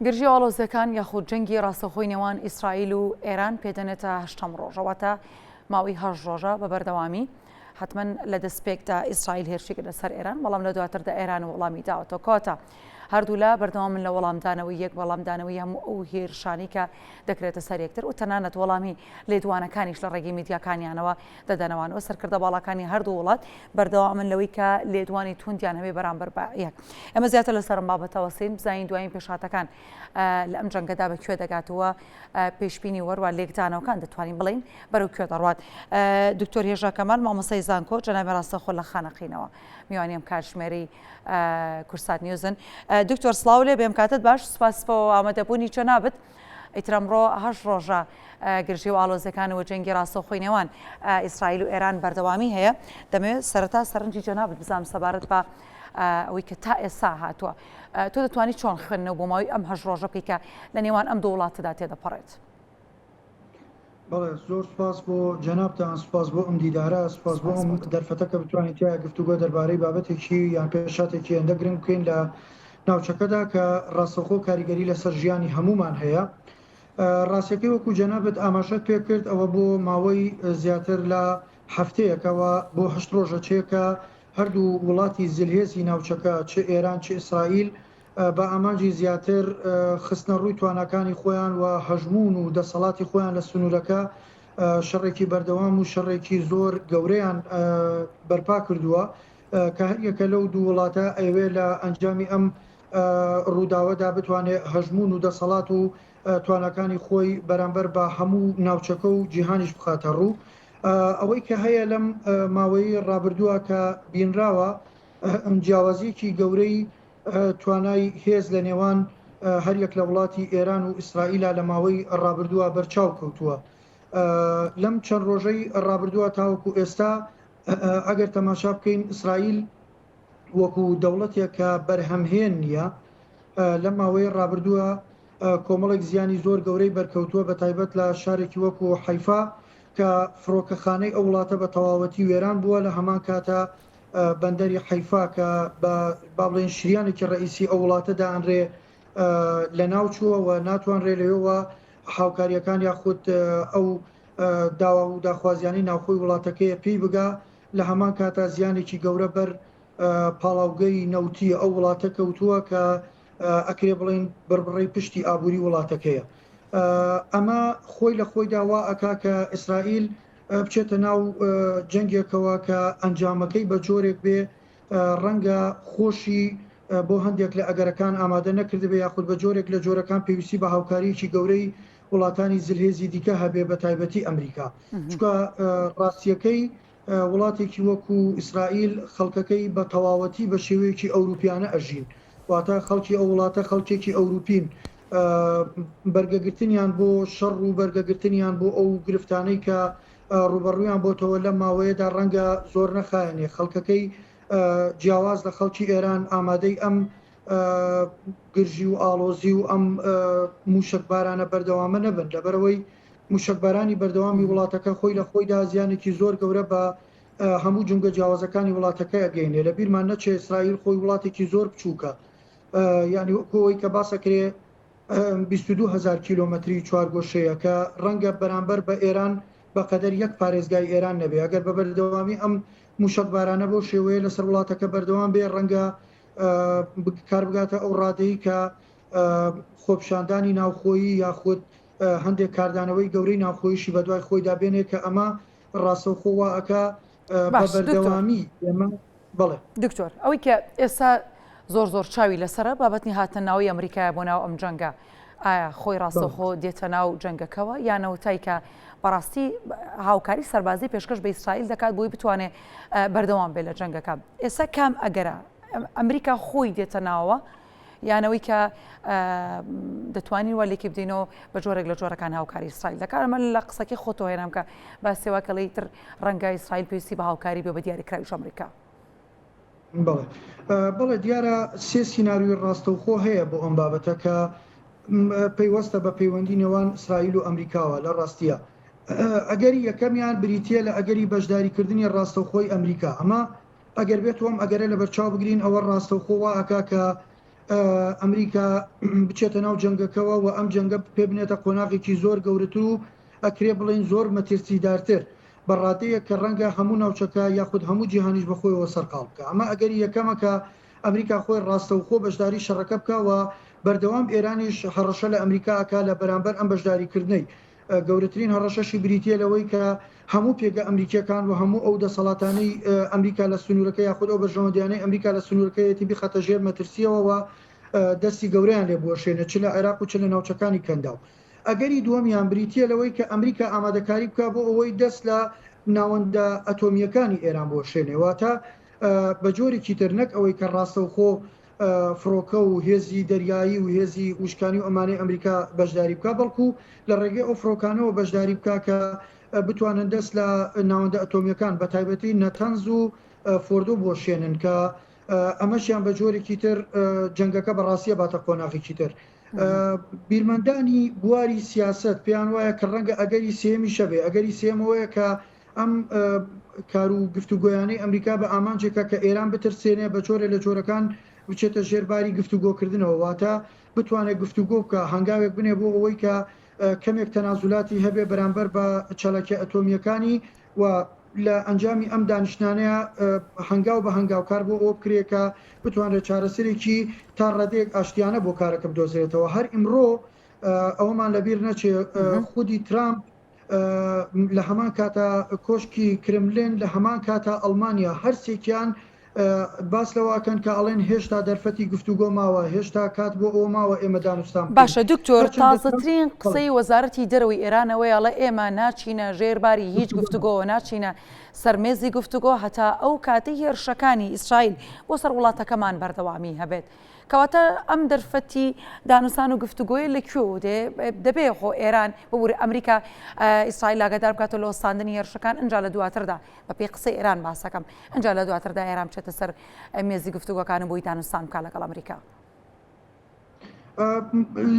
گرژی ئاڵۆزیەکان یاخود جەنگی ڕاستەخۆی نێوان ئیسرائیل و ئێران پێدەنێتە 8 ڕۆژەوەتە ماوەی 8 ڕۆژە بە بەردەوامی حتما لە دەستپێکدا ئیسرائیل هێرشێک لەسەر ئێران بەڵام لە دواتردا ئێران و وەڵامی داوەتەوە کۆتە هەردوو لە بەردەوام من لە وەڵامدانەوەی یەک وەڵامدانەوەی هەموو ئەو هێرشانی کە دەکرێتە سەر یەکتر و تەنانەت وەڵامی لێدوانەکانیش لە ڕێگەی میدیاکانیانەوە دەدەنەوەنەوە سەرکردە باڵەکانی هەردوو وڵات بەردەوامن لەوەی کە لێدوانی توندیان هەبێ بەرامبەر بە یەک. ئەمە زیاتر لەسەرم بابەتەوە سین بزانین دوایین پێشهاتەکان لە ئەم جەنگەدا بەکوێ دەگاتەوە پێشبینی وەروە لێکدانەوەکان دەتوانین بڵین بەرەو کوێ دەڕوات. دکتۆر هێژا کەمال مامۆستای زانکۆ جەنابی ڕاستەخۆ لە خانەقینەوە میوانیم کاتژمێری کورسات نیوزن. دکتۆر سڵاو لێ بێم کاتت باش سپاس بۆ ئامادەبوونی چۆ نابێت ئیترەمڕۆ 8 ڕۆژە گرژی و ئاڵۆزیەکانەوە جەنگی ڕاستەخۆی نێوان ئیسرائیل و ئێران بەردەوامی هەیە دەمەوێت سەرەتا سەرنجی جۆ نابێت بزانم سەبارەت بە ئەوەی کە تا ئێستا هاتووە تۆ دەتوانیت چۆن خوێندنەوە بۆ ماوەی ئەم 8 ڕۆژە بکەیت کە لە نێوان ئەم دوو وڵاتەدا تێدەپەڕێت. بەڵێ زۆر سپاس بۆ جەنابتان، سپاس بۆ ئەم دیدارە، سپاس بۆ ئەم دەرفەتە کە بتوانین تیا گفتوگۆ دەربارەی بابەتێکی یان پێشاتێکی هەندە گرنگ بکەین لە ناوچەکەدا کە ڕاستەخۆ کاریگەری لەسەر ژیانی هەمومان هەیە. ڕاستەکەی وەکو جەنابەت ئاماژەت پێ کرد ئەوە بۆ ماوەی زیاتر لە هەفتەیەکەوە بۆ 8 ڕۆژە چێکە هەردوو وڵاتی زلهێزی ناوچەکە چ ئێران چ ئیسرائیل بە ئامانجی زیاتر خستنە ڕووی توانەکانی خۆیان و هەژمون و دەسەڵاتی خۆیان لە سنوورەکە شەڕێکی بەردەوام و شەڕێکی زۆر گەورەیان بەرپا کردووە کە هەریەکە لەو دوو وڵاتە ئەوێ لە ئەنجامی ئەم ڕووداوەدا بتوانێت هەژمون و دەسەڵات و توانەکانی خۆی بەرامبەر بە هەموو ناوچەکە و جیهانیش بخاتە ڕوو. ئەوەی کە هەیە لەم ماوەی ڕابردووە کە بینراوە جیاوازیەکی گەورەی توانای هێز لە نێوان هەریەک لە وڵاتی ئێران و ئیسرائیلە لە ماوەی ڕابردووە بەرچاو کەوتووە. لەم چەند ڕۆژەی ڕابردووە تاوەکو ئێستا ئەگەر تەماشا بکەین ئیسرائیل وەکو دەوڵەتێک کە بەرهەمهێن نییە لەم ماوەی ڕابردووە کۆمەڵێک زیانی زۆر گەورەی بەرکەوتووە بە تایبەت لە شارێکی وەکو حیفا کە فڕۆکەخانەی ئەو وڵاتە بە تەواوەتی وێران بووە لە هەمان کاتە بەندەری حیفا کە با بڵێن شریانێکی ڕئیسی ئەو وڵاتەدا ئەنرێ لە ناوچووە و ناتوانرێ لەوێەوە هاوکاریەکان یاخود ئەو داوا و داخوازیانی ناوخۆی وڵاتەکەیە پێی بگا لە هەمان کاتە زیانێکی گەورە بەر پاڵاوگەی نەوتی ئەو وڵاتە کەوتووە کە ئەکرێ بڵین بڕبڕی پشتی ئابووری وڵاتەکەیە. ئەمە خۆی لە خۆی داوا ئەکا کە ئیسرائیل بچێتە ناو جەنگێکەوە کە ئەنجامەکەی بە جۆرێک بێ ڕەنگە خۆشی بۆ هەندێک لە ئەگەرەکان ئامادە نەکردبێ یاخود بە جۆرێک لە جۆرەکان پێویستی بە هاوکاریکی گەورەی وڵاتانی زلهێزی دیکە هەبێ بە تایبەتی ئەمریکا. چکە ڕاستیەکەی وڵاتێکی وەکو ئیسرائیل خەڵکەکەی بە تەواوەتی بە شێوەیەکی ئەوروپیانە ئەژین، واتە خەڵکی ئەو وڵاتە خەڵکێکی ئەوروپین بەرگەگرتنیان بۆ شەڕ و بەرگەگرتنیان بۆ ئەو گرفتانەی کە ڕوبەڕوویان بۆتەوە لە ماوەیەدا ڕەنگە زۆر نەخایەنێ خەڵکەکەی جیاواز لە خەڵکی ئێران ئامادەی ئەم گرژی و ئالۆزی و ئەم موشکبارانە بەردەوامە نەبن لەبەرەوەی موشکبارانی بەردەوامی وڵاتەکە خۆی لە خۆیدا زیانێکی زۆر گەورە بە هەموو جونگە جیاوازەکانی وڵاتەکە ئەگەینێ لە بیرمان نەچێ ئیسرائیل خۆی وڵاتێکی زۆر بچووکە یعنی وەکەوەی کە باسەکرێ 22,000 کیلۆمەتری چوارگۆشەیە کە ڕەنگە بەرامبەر بە ئێران بەقەدەر یەک پارێزگای ئێران نەبێ ئەگەر بە بەردەوامی ئەم موشکبارانە بۆ شێوەیە لەسەر وڵاتەکە بەردەوام بێ ڕەنگە کار بگاتە ئەو ڕادەی کە خۆپشاندانی ناوخۆیی یاخود هەندێک کاردانەوەی گەورەی ناوخۆیشی بە دوای خۆیدا بێنێ کە ئەمە ڕاستەوخۆوە ئەکا بە بەردەوامی ئێمە بڵێ دکتۆر ئەوەی کە ئێستا زۆر چاوی لەسرە بابەتنی هاتە ناوی ئەمریکایە بۆ ناو ئەم جەنگە ئایا خۆی ڕاستەوخۆ دێتە ناو جەنگەکەوە یانەوەتای کە بەڕاستی هاوکاری سەربازی پێشکەش بە ئیسرائیل دەکات بۆی بتوانێت بەردەوام بێت لە جەنگەکە ئێستا کام ئەگەرە ئەمریکا خۆی دێتە ناوە یانەوەی کە دەتوانین وەلێکی بدەینەوە بە جۆرێک لە جۆرەکان هاوکاری ئیسرائیل دەکات ئەمە لە قسەکەی خۆتەوە هێنام کە باسێواکەڵی تر ڕەنگە ئیسرائیل پێویستی بە هاوکاری بێ بە دیاریکراویش ئەمریکا. بەڵێ دیارە سێ سیناریۆی ڕاستەوخۆ هەیە بۆ ئەم بابەتە کە پەیوەستە بە پەیوەندی نێوان ئیسرائیل و ئەمریکاوە لە ڕاستیە ئەگەری یەکەمیان بریتە لە ئەگەری بەشداریکردنی ڕاستەوخۆی ئەمریکا ئەمە ئەگەر بێت وەم ئەگەرە لە بەرچاو بگرین ئەوە ڕاستەوخۆوە ئەکا کە ئەمریکا بچێتە ناو جەنگەکەەوە و ئەم جەنگە پێ بنێتە قۆناغێکی زۆر گەورەتر و ئەکرێ بڵین زۆر مەترسیدارتر بەڕادەیە کە ڕەنگە هەموو ناوچەکە یاخود هەموو جیهانیش بەخۆیەوە سەرقاڵ بکە ئەمە ئەگەری یەکەمەکە ئەمریکا خۆی ڕاستەوخۆ بەشداری شەڕەکە بکەوە بەردەوام ئێرانیش هەڕەشە لە ئەمریکا ئەکا لە بەرامبەر ئەم بەشداریکردنەی گەورەترین هەڕەشەشی بریتە لەوەی کە هەموو پێگە ئەمریکیەکان و هەموو ئەو دەسەڵاتانەی ئەمریکا لە سنوورەکە یاخود ئەو بەژەوەندیانەی ئەمریکا لە سنوورەکەیەتی بخەتە ژێر مەترسیەوە دەستی گەوریان لێ بوەشێنە چ لە عێراق و چ لە ناوچەکانی کەنداو ئەگەری دووەمیان بریتە لەوەی کە ئەمریکا ئامادەکاری بکە بۆ ئەوەی دەست لە ناوەندە ئەتۆمیەکانی ئێران بۆشێنێواتە بە جۆرێکی تر نەک ئەوەی کە ڕاستەوخۆ فڕۆکە و هێزی دەریایی و هێزی وشکانی و ئەمانەی ئەمریکا بەشداری بکە بەڵکو لە ڕێگەی ئەو فڕۆکانەوە بەشداری بکە کە بتوانن دەست لە ناوەندە ئەتۆمیەکان بە تایبەتی نەتەنز و فۆردۆ بۆشێنن کە ئەمەشیان بە جۆرێکی تر جەنگەکە بەڕاستیە باتە قۆناغێکی تر بیرمەندانی بواری سیاست پێیان وایە کە ڕەنگە ئەگەری سێمی شەبێ ئەگەری سێمەوەیە کە ئەم کار و گفتوگۆیانەی ئەمریکا بە ئامانجێکە کە ئێران بترسێنێ بە جۆرە لە جۆرەکان بچێتە ژێرباری گفتوگۆکردنەوە واتە بتوانێت گفتوگۆ بکە هەنگاوێک بنێ بۆ ئەوەی کە کەمێک تەنازولاتی هەبێ بەرامبەر بە چەلەکی ئەتۆمیەکانی و لە ئەنجامی ئەم دانیشتانەیە هەنگاو بە هەنگاوکار بۆ ئەوە بکرێکە بتوانێت چارەسەرێکی تا ڕادێک ئاشتیانە بۆ کارەکە بدۆزرێتەوە هەر ئیمڕۆ ئەوەمان لەبیر نەچێ خودی ترامپ لە هەمان کاتە کۆشکی کرملین لە هەمان کاتە ئەڵمانیا هەرسێکیان باس لەواکەن کە ئەڵێن هێشتا دەرفەتی گفتوگۆ ماوە هێشتا کات بۆ ئەو ماوە ئێمە دانوستان باشە دکتۆر تازەترین قسەی وەزارەتی دەرەوەی ئێرانەوەی ئەڵێ ئێمە ناچینە ژێرباری هیچ گفتوگۆوە ناچینە سەرمێزی گفتوگۆ هەتا ئەو کاتی هێرشەکانی ئیسرائیل بۆ سەر وڵاتەکەمان بەردەوامی هەبێت کەواتە ئەم دەرفەتی دانوستان و گفتوگۆی لەکوێ دەبێ خۆ ئێران بۆ ئەمریکا ئیسرائیل ئاگادار بکاتە لە وەستاندنی هێرشەکان ئەنجا لە دواتردا بە پێی قسەی ئێران باسەکەم ئەنجا لە دواتردا ئێران بچێتە سەر مێزی گفتوگۆکانە بۆی دانوستان بکات لەگەڵ ئەمریکا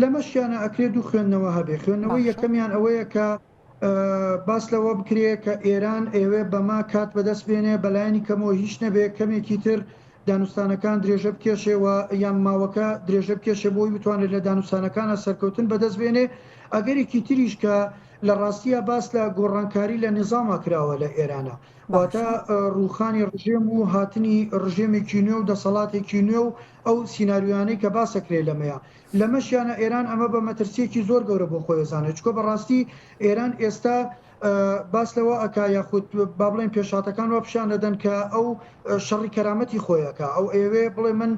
لەمەشیانە ئەکرێت و خوێندنەوە هەبێ خوێندنەوەی یەکەمیان ئەوەیە کە باس لەوە بکرێ کە ئێران ئێوێ بەما کات بەدەست بێنێ بەلایەنی کەمەوە هیچ نەبێ کەمێکی تر دانوستانەکان درێژە بکێشێەوە یان ماوەکە درێژە بکێشە بۆی بتوانێت لە دانوستانەکانە سەرکەوتن بەدەست بێنێ ئەگەرێکی تریش کە لە ڕاستیە باس لە گۆڕانکاری لە نظامە کراوە لە ئێرانە واتە ڕوخانی ڕژێم و هاتنی ڕژێمێکی نوێ و دەسەڵاتێکی نوێ و ئەو سینناریوانەی کە باسەکرێ لەمەیە لەمەشیانە ئێران ئەمە بە مەترسیەکی زۆر گەورە بۆ خۆیزانێت چکۆ بەڕاستی ئێران ئێستا باس لەوە ئەکا یاخود با بڵێن پێشاتەکان وە پیشان دەدەن کە ئەو شەڕی کەرامەتی خۆیەکە ئەو ئێوێ بڵێ من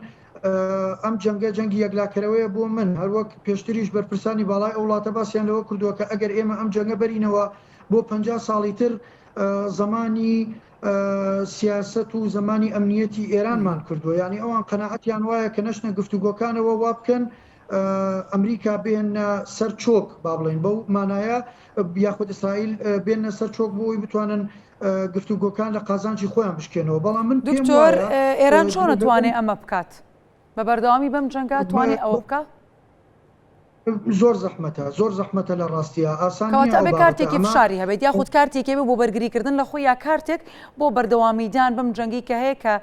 ئەم جەنگە جەنگی یەکلاکەرەوەیە بۆ من هەروەک پێشتریش بەرپرسانی باڵای ئەو وڵاتە باسییان لەوە کردووە کە ئەگەر ئێمە ئەم جەنگە بەرینەوە بۆ 50 ساڵی تر زمانی سیاست و زمانی ئەمنیەتی ئێرانمان کردووە ینی ئەوان قەناعەتیان وایە کە نەشنە گفتوگۆکانەوە وا بکەن ئەمریکا بێنە سەر چۆک با بڵێن بەو مانایە یاخود ئیسرائیل بێنە سەر چۆک بۆی بتوانن گفتوگۆکان لە قازانجی خۆیان بشکێنەوە بەڵام من دکتۆر ئێران چۆن نتوانێت ئەمە بکات بە بەردەوامی بەم جەنگا توانێت ئەوە بکات زۆر زەحمەتە لە ڕاستیە ئاسان کەواتە کارتێکی فشاری هەبێت یاخود کارتێکی بۆ بەرگریکردن لە خۆی یا کارتێک بۆ بەردەوامیدان بەم جەنگی کە هەیە کە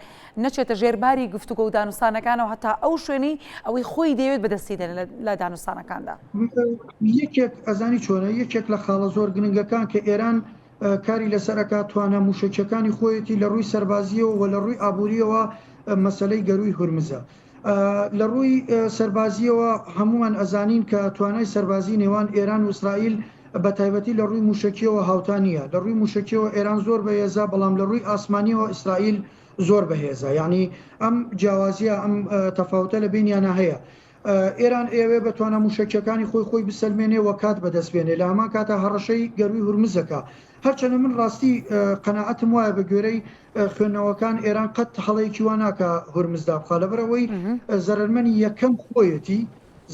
نەچێتە ژێرباری گفتوگۆ و دانوستانەکانەوە هەتا ئەو شوێنی ئەوەی خۆی دەوێت بەدەستیدەن لە دانوستانەکاندا یەکێک ئەزانی چۆنە یەکێک لە خاڵە زۆر گرنگەکان کە ئێران کاری لەسەرەکە توانە موشکەکانی خۆیەتی لە ڕووی سەربازیەوە و لە ڕووی ئابوووریەوە مەسەلەی گەروی هورمزە لە ڕووی سەربازیەوە هەمومان ئەزانین کە توانای سەربازی نێوان ئێران و ئیسرائیل بە تایبەتی لە ڕووی موشکیەوە هاوتانیە لە ڕووی موشکیەوە ئێران زۆر بەهێزە بەڵام لە ڕووی ئاسمانیەوە ئیسرائیل زۆر بەهێزە یعنی ئەم جیاوازیە ئەم تەفاوتە لە بینیانە هەیە ئێران ئێوێ بەتوانە موشکیەکانی خۆی بسەلمێنێ و کات بەدەستبێنێ لە هەمان کاتە هەڕەشەی گەروی هورمزەکە هەرچەنە من ڕاستی قەناعەتم وایە بە گوێرەی خوێندنەوەکان ئێران قەت هەڵەیەکی واناکە هورمزدا بخا لەبەرەوەی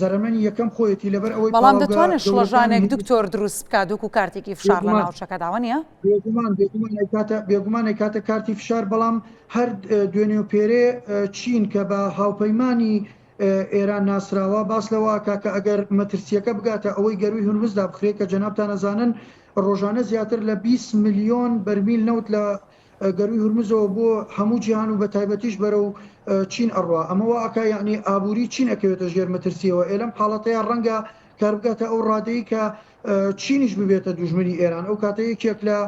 زەرمەنی یەکەم خۆیەتی لەبەر ئەوەی بەڵام دەتوانێت شڵەژانێک دکتۆر دروست بکات وەکو کارتێکی فشار لە ناوچەکە داوە نیە بێگومان کاتە کارتی فشار بەڵام هەر دوێنێ و پێرێ چین کە بە هاوپەیمانی ئێران ناسراوە باس لەوە کاکە ئەگەر مەترسیەکە بگاتە ئەوەی گەروی هورمزدا بخرێت کە جەنابتان ئەزانن ڕۆژانە زیاتر لە 20 ملیۆن بەرمیل نەوت لە گەروی هورمزەوە بۆ هەموو جیهان و بە تایبەتیش بەرەو چین ئەڕوا ئەمەوە ئەکا یعنی ئابووری چین ئەکەوێتە ژێر مەترسیەوە ئێلەم حاڵەتەیە ڕەنگە کار بگاتە ئەو ڕادەیە کە چینیش ببێتە دوژمنی ئێران ئەو کاتە یەکێک لە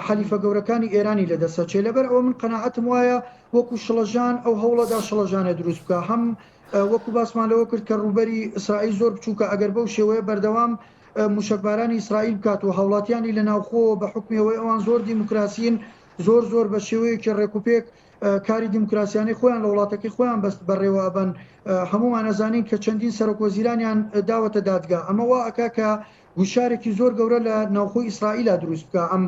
حەلیفە گەورەکانی ئێرانی لەدەسەچێ لەبەر ئەوە من قەناعەتم وایە وەکو شڵەژان ئەو هەوڵەدا شڵەژانە دروست بکە هەم وەکو باسمان لەوە کرد کە ڕوبەری ئیسرائیل زۆر بچووکە ئەگەر بەو شێوەیە بەردەوام موشکبارانی ئیسرائیل بکات و هەوڵاتیانی لە ناوخۆ بە حکمیەوەی ئەوان زۆر دیموکراسیین زۆر بە شێوەیەکی ڕێکوپێک کاری دیموکراسیانی خۆیان لە وڵاتەکەی خۆیان بەست بەڕێوە بن هەمومان نەزانین کە چەندین سەرۆکوەزیرانیان داوەتە دادگا ئەمەوە ئەکا کە گوشارێکی زۆر گەورە لە ناوخۆی ئیسرائیلە دروست بکە ئەم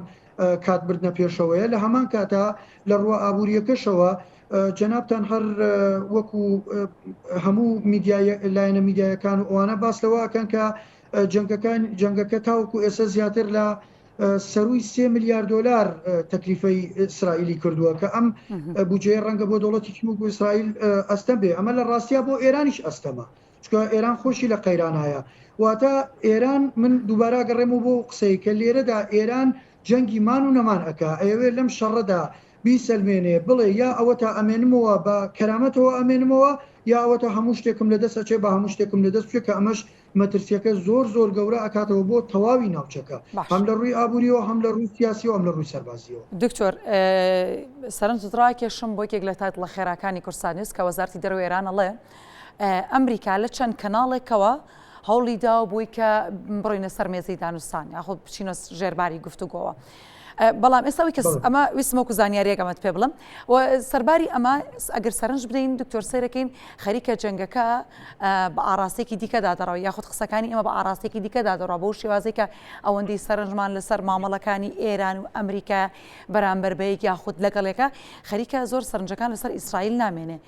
کاتبردنە پێشەوەیە لە هەمان کاتە لە ڕوە ئابوووریەکەشەوە جەنابتان هەر وەکو هەموو لایەنە میدیایەکان و ئەوانە باس لەوە ئەکەن کە جەنگەکە تاوەکو ئێستا زیاتر لە سەروی 3 میلیارد دلار تەکلیفەی ئیسرائیلی کردووە کە ئەم بودجەیە ڕەنگە بۆ دەوڵەتی وەکو ئیسرائیل ئەستەم بێ ئەمە لە ڕاستیە بۆ ئێرانیش ئەستەمە چکە ئێران خۆشی لە قەیرانایە واتە ئێران من دووبارە گەڕێمەوە بۆ قسەی کە لێرەدا ئێران جەنگی مان و نەمان ئەکا ئەوێ لەم شەڕەدا بیسەلمێنێ بڵێ یا ئەوە تا ئەمێنمەوە بە کەرامەتەوە ئەمێنمەوە یا ئەوەتە هەموو شتێکم لە دەستەچێ بە هەموو شتێکم لە دەست کە ئەمەش مەترسیەکە زۆر گەورە ئەکاتەوە بۆ تەواوی ناوچەکە هەم لە ڕووی ئابووریەوە هەم لە ڕووی سیاسیەوە هەم لە ڕووی سەربازیەوە. دکتۆر سەرنجڕاکێشم بۆ یەک لە تایت لە خێراکانی کوردستان نیست کە وەزارەتی دەرەوەی ئێران ئەڵێ ئەمریکا لە چەند کەناڵێکەوە هەوڵی داوە بووی کە بڕۆینە سەر مێزەی دانوستان یاخود بچینە ژێرباری گفتوگۆوە. بەڵام ئێستاوی کەس ئەمە ویسمەوەکو زانیاریەک ئەمەت پێ بڵم و سەرباری ئەمە ئەگەر سەرنج بدەین دکتۆر سەیرەکەین خەریکە جەنگەکە بە ئاراستێکی دیکەدا دەڕەوە یاخود قسەکانی ئەمە بە ئاراستێکی دیکەدا دەڕەوە بۆ شێوازی کە ئەوەندەی سەرنجمان لەسەر مامەڵەکانی ئێران و ئەمریکا بەرامبەر بەیەک یاخود لەگەڵێکە خەریکە زۆر سەرنجەکان لەسەر ئیسرائیل نامێنێ.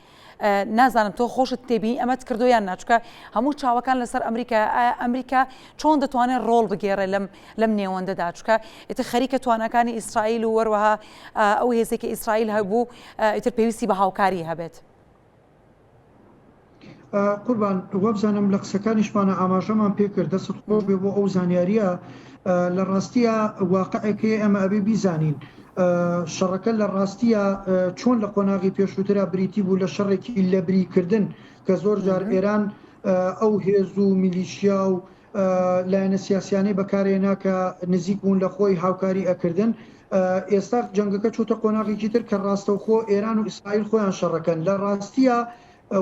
نازانم تۆ خۆشت تێبی ئەمەت کردویان ناچکە هەموو چاوەکان لەسەر ئەمریکا چۆن دەتوانێت ڕۆڵ بگێڕێ لەم نێوەندەدا چکە ئێتە خەریکە توانەکانی ئیسرائیل و وەروەها ئەو هێزێکی ئیسرائیل هەبوو ئیتر پێویستی بە هاوکاری هەبێت. قوربان وەبزانم لە قسەکانیشمانە ئاماژەمان پێکرد دەست خۆ بێ بۆ ئەو زانیاریە لە ڕاستیە واقعەکەی ئەمە ئەبێ بیزانین. شەڕەکە لە ڕاستیە چۆن لە قۆناغی پێشووترا بریتی بوو لە شەڕێکی لە بریکردن کە زۆر جار ئێران ئەو هێز و میلیشیا و لایەنە سیاسیانەی بەکارهێنا کە نزیک بوون لە خۆی هاوکاری ئەکردن ئێستا جەنگەکە چوتە قۆناغێکی تر کە ڕاستەوخۆ ئێران و ئیسرائیل خۆیان شەڕەکەن لە ڕاستیە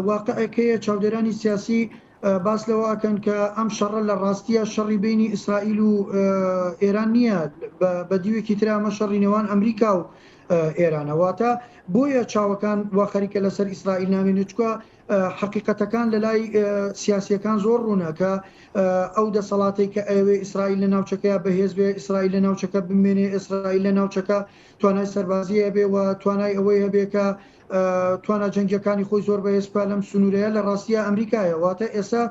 واقعەکەیە چاودێرانی سیاسی باس لەوەکەن کە ئەم شەڕە لە ڕاستیە شەڕی بینی ئیسرائیل و ئێران نییە بە دیوێکی تر ئەمە شەڕی نێوان ئەمریکا و ئێرانەواتە بۆیە چاوەکان وا خەریکە لەسەر ئیسرائیل نامێنێت چکە حقیقەتەکان لە لای سیاسیەکان زۆر ڕوونەکە ئەو دەسەڵاتی کە ئەوێ ئیسرائیل لە ناوچەکە بەهێز بێ ئیسرائیل لە ناوچەکە بمێنێ ئیسرائیل لە ناوچەکە توانای سەربازی هەبێ و توانای ئەوەی هەبێ کە توانە جەنگیەکانی خۆی زۆر بەهێزپا لەم سنوورەیە لە ڕاستیە ئەمریکایە واتە ئێستا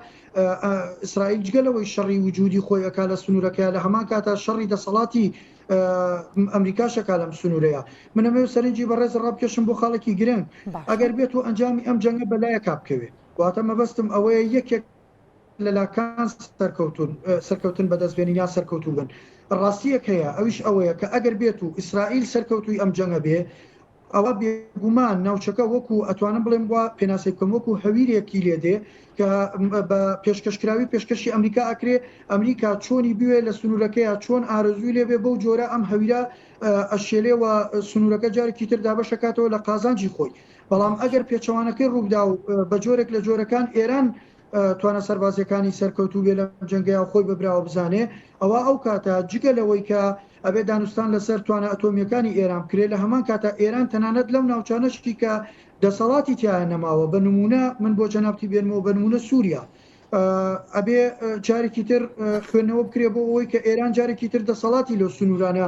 ئیسرائیل جگەلەوەی شەڕی وجودی خۆی ئەکا لە سنوورەکە لە هەمان کاتە شەڕی دەسەڵاتی ئەمریکاشەکە لەم سنوورەیە منەمە سەرنجی بەڕێز ڕابکێشم بۆ خاڵێکی گرنگ ئەگەر بێت و ئەنجامی ئەم جەنگە بەلایە کابکەوێت واتە مەبەستم ئەوەیە یەکێک لەلاکان سەرکەوتن بەدەستبێنین یا سەرکەوتوو بن ڕاستیەک هەیە ئەویش ئەوەیە کە ئەگەر بێت و ئیسرائیل سەرکەوتوی ئەم جەنگە بێ ئەوە بێگومان ناوچەکە وەکو ئەتوانم بڵێم وە پێناسی بکەم وەکو هەویرێکی لێدێ کە بە پێشکەشکراوی پێشکەشی ئەمریکا ئەکرێ ئەمریکا چۆنی بوێ لە سنوورەکەیە چۆن ئارزووی لێبێ بەو جۆرە ئەم هەویرە ئەشێلێەوە سنوورەکە جارێکی تر دابەشەکاتەوە لە قازانجی خۆی بەڵام ئەگەر پێچەوانەکەی ڕوودا و بە جۆرێک لە جۆرەکان ئێران توانە سەربازیەکانی سەرکەوتوو بێ لە جەنگەیە خۆی ببراوە بزانێ ئەوە ئەو کاتە جگە لەوەی کە ئەبێ دانوستان لەسەر توانە ئەتۆمیەکانی ئێران کرێت لە هەمان کاتە ئێران تەنانەت لەم ناوچانەشتی کە دەسەڵاتی تیایە نەماوە بە نمونە من بۆ جەنابتی بێنمەوە بە نمونە سووریا ئەبێ جارێکی تر خوێندنەوە بکرێ بۆ ئەوەی کە ئێران جارێکی تر دەسەڵاتی لەو سنوورانە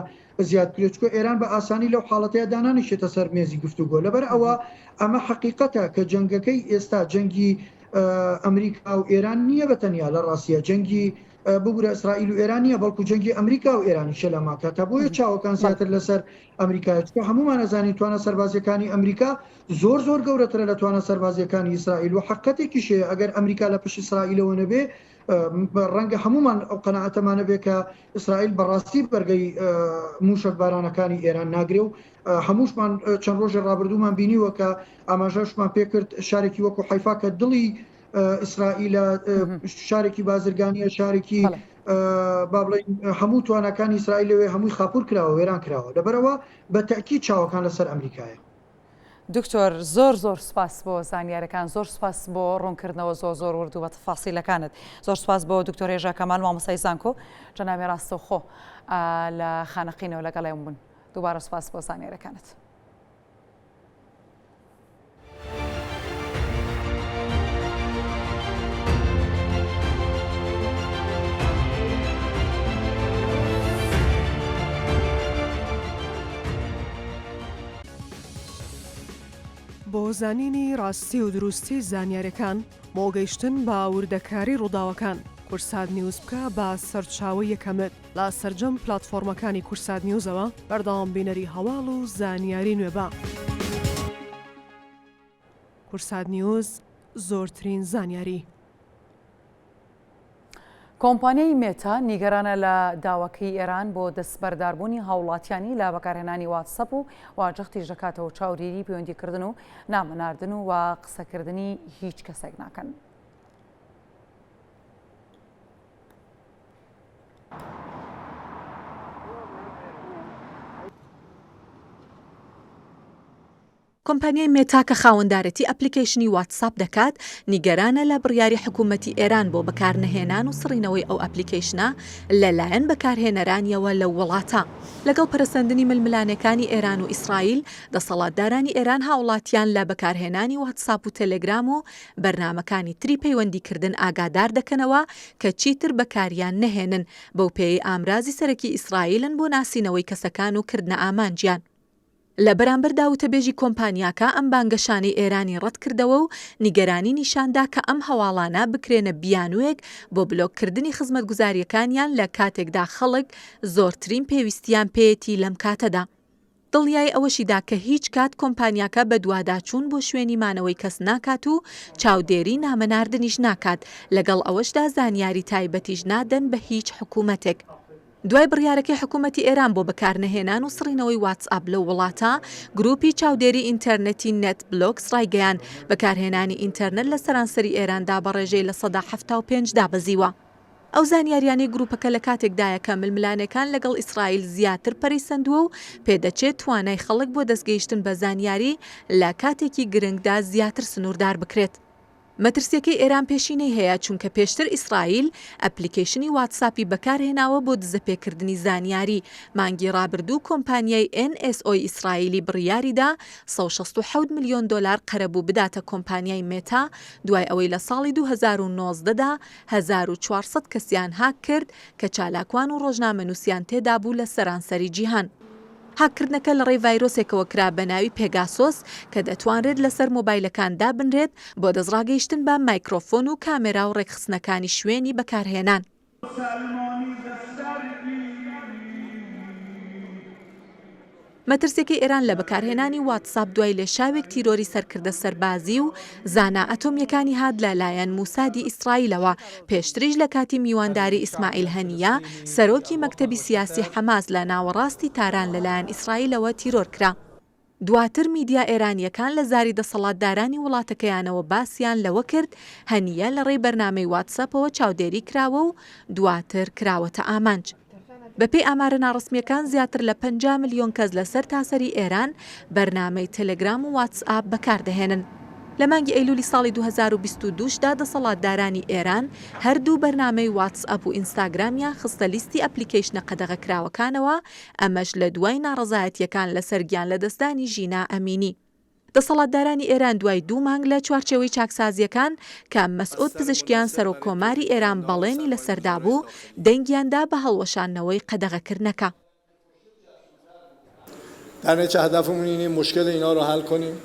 زیاد کرێت چکە ئێران بە ئاسانی لەو حاڵەتەیە دانانیشێتە سەر مێزی گفتوگۆ لەبەر ئەوە ئەمە حقیقەتە کە جەنگەکەی ئێستا جەنگی ئەمریکا و ئێران نییە بەتەنیا لە ڕاستیە جەنگی ببوورە ئیسرائیل و ئێران نیە بەڵکو جەنگی ئەمریکا و ئێرانی شەلەماکە تا بۆیە چاوەکان زیاتر لەسەر ئەمریکای چکە هەمومان ئەزانین توانە سەربازیەکانی ئەمریکا زۆر گەورەترە لە توانە سەربازیەکانی ئیسرائیل و حقیقەتێکی شەیە ئەگەر ئەمریکا لە پشت ئیسرائیلەوە نەبێ ڕەنگە هەمومان ئەو قەناعەتەمانە بێ کە ئیسرائیل بەڕاستی بەرگەی موشک بارانەکانی ئێران ناگرێ و هەمووشمان چەند ڕۆژی ڕابردوومان بینیوە کە ئاماژەشمان پێکرد شارێکی وەکو حیفا کە دڵی ئیسرائیلە شارێکی بازرگانیە شارێکی با بڵێن هەموو توانەکانی ئیسرائیلەوێ هەمووی خاپور کراوە وێران کراوە لەبەرەوە بە تەکید چاوەکان لەسەر ئەمریکایە. دکتۆر زۆر سپاس بۆ زانیارەکان زۆر سپاس بۆ ڕوونکردنەوە زۆر وردو بە تەفاسیلەکانت زۆر سپاس بۆ دکتۆر هێژا کەمال مامۆستای زانکۆ جەنابی ڕاستەوخۆ لە خانەقینەوە لەگەڵێم بوون دووبارە سپاس بۆ زانیارەکانت. بۆ زانینی ڕاستی و دروستی زانیاریەکان مۆگەیشتن بە وردەکاری ڕووداوەکان کورسات نیوز بکە بە سەرچاوە یەکەمت لە سەرجەم پلاتفۆرمەکانی کورسات نیوزەوە بەردەوام بینەری هەواڵ و زانیاری نوێبە. کورسات نیوز زۆرترین زانیاری. کۆمپانیای مێتا نیگەرانە لە داواکەی ئێران بۆ دەستبەرداربوونی هاوڵاتیانی لە بەکارهێنانی واتسەپ و واجەختی دەکاتەوە چاودێری پەیوەندیکردن و نامەناردن و قسەکردنی هیچ کەسێک ناکەن. کۆمپانیای مێتا کە خاوەندارەتی ئەپلیکیشنی واتساپ دەکات نیگەرانە لە بڕیاری حکوومەتی ئێران بۆ بەکارنەهێنان و سڕینەوەی ئەو ئەپلیکیشنە لەلایەن بەکارهێنەرانیەوە لە وڵاتە. لەگەڵ پەرسەندنی ململانەکانی ئێران و ئیسرائیل دەسەڵاتدارانی ئێران هاوڵاتیان لە بەکارهێنانی واتساپ و تەلەگرام و بەرنامەکانی تری پەیوەندیکردن ئاگادار دەکەنەوە کە چیتر بەکاریان نەهێنن بەو پێی ئامرازی سەرەکی ئیسرائیلن بۆ ناسینەوەی کەسەکان و کردنە ئامانجیان. لە بەرامبەردا وتەبێژی کۆمپانیاکە ئەم بانگەشانەی ئێرانی ڕەت کردەوە و نیگەرانی نیشاندا کە ئەم هەواڵانە بکرێنە بیانوێک بۆ بلۆککردنی خزمەتگوزاریەکانیان لە کاتێکدا خەڵک زۆرترین پێویستیان پێیەتی لەم کاتەدا. دڵنیای ئەوەشیدا کە هیچ کات کۆمپانیاکە بە دوواداچوون بۆ شوێنی مانەوەی کەس ناکات و چاودێری نامەناردنیش ناکات، لەگەڵ ئەوەشدا زانیاری تایبەتیش نادەن بە هیچ حکوومەتێک. دوای بڕیارەکەی حکوومەتی ئێران بۆ بەکارنەهێنان و سڕینەوەی واتسئاپ لە وڵاتە، گروپی چاودێری ئینتەرنەتی نێت بلۆکس ڕایگەیان بەکارهێنانی ئینتەرنێت لە سەرانسەری ئێراندا بە ڕێژەی لە 75 دابەزیوە. ئەو زانیاریانی گروپەکە لە کاتێکدایە کە ململانەکان لەگەڵ ئیسرائیل زیاتر پەریسەندووە و پێدەچێت توانای خەڵک بۆ دەستگەیشتن بە زانیاری لە کاتێکی گرنگدا زیاتر سنووردار بکرێت. مەترسیەکەی ئێران پێشینەی هەیە چونکە پێشتر ئیسرائیل ئەپلیکیشنی واتساپی بەکارهێناوە بۆ دزەپێکردنی زانیاری. مانگی ڕابردوو کۆمپانیای NSO ئیسرائیلی بڕیاریدا 167 میلیۆن دلار قەرەبوو بداتە کۆمپانیای مێتا دوای ئەوەی لە ساڵی 2019دا 1400 کەسیان هاک کرد کە چالاکوان و ڕۆژنامەنووسیان تێدا بوو لە سەرانسەری جیهان. هاکردنەکە لە ڕێی ڤایرۆسێکەوە کرا بە ناوی پێگاسۆس کە دەتوانرێت لەسەر مۆبایلەکاندا بنرێت بۆ دەستڕاگەیشتن بە مایکرۆفۆن و کامێرا و ڕێکخستنەکانی شوێنی بەکارهێنان. مەترسێکی ئێران لە بەکارهێنانی واتساپ دوای لێشاوێک تیرۆری سەرکردە سەربازی و زانا ئەتۆمیەکانی هات لەلایەن موسادی ئیسرائیلەوە، پێشتریش لە کاتی میوانداری ئیسماعیل هەنیە سەرۆکی مەکتەبی سیاسی حەماس لە ناوەڕاستی تاران لەلایەن ئیسرائیلەوە تیرۆر کرا. دواتر میدیا ئێرانیەکان لە زاری دەسەڵاتدارانی وڵاتەکەیانەوە باسییان لەوە کرد هەنیە لە ڕێی بەرنامەی واتساپەوە چاودێری کراوە و دواتر کراوەتە ئامانج. بەپێی ئامارە ناڕسمیەکان زیاتر لە 50 میلیۆن کەس لەسەر تاسەری ئێران بەرنامەی تەلەگرام و واتسئاپ بەکاردەهێنن. لە مانگی ئەیلولی ساڵی 2022دا دەسەڵاتدارانی ئێران هەردوو بەرنامەی واتسئاپ و ئینستاگرامیان خستە لیستی ئەپلیکیشنە قەدەغەکراوەکانەوە، ئەمەش لە دوای ناڕەزایەتیەکان لەسەر گیان لە دەستدانی ژینا ئەمینی. دەسەڵاتدارانی ئێران دوای 2 مانگ لە چوارچێوەی چاکسازیەکان کە مەسعود پزیشکیان سەرۆکۆماری ئێران بەڵێنی لەسەردا بوو، دەنگیاندا بە هەڵوەشاندنەوەی قەدەغەکردنەکە. در نتیجه هدفمون اینه مشکل اینا رو حل کنیم.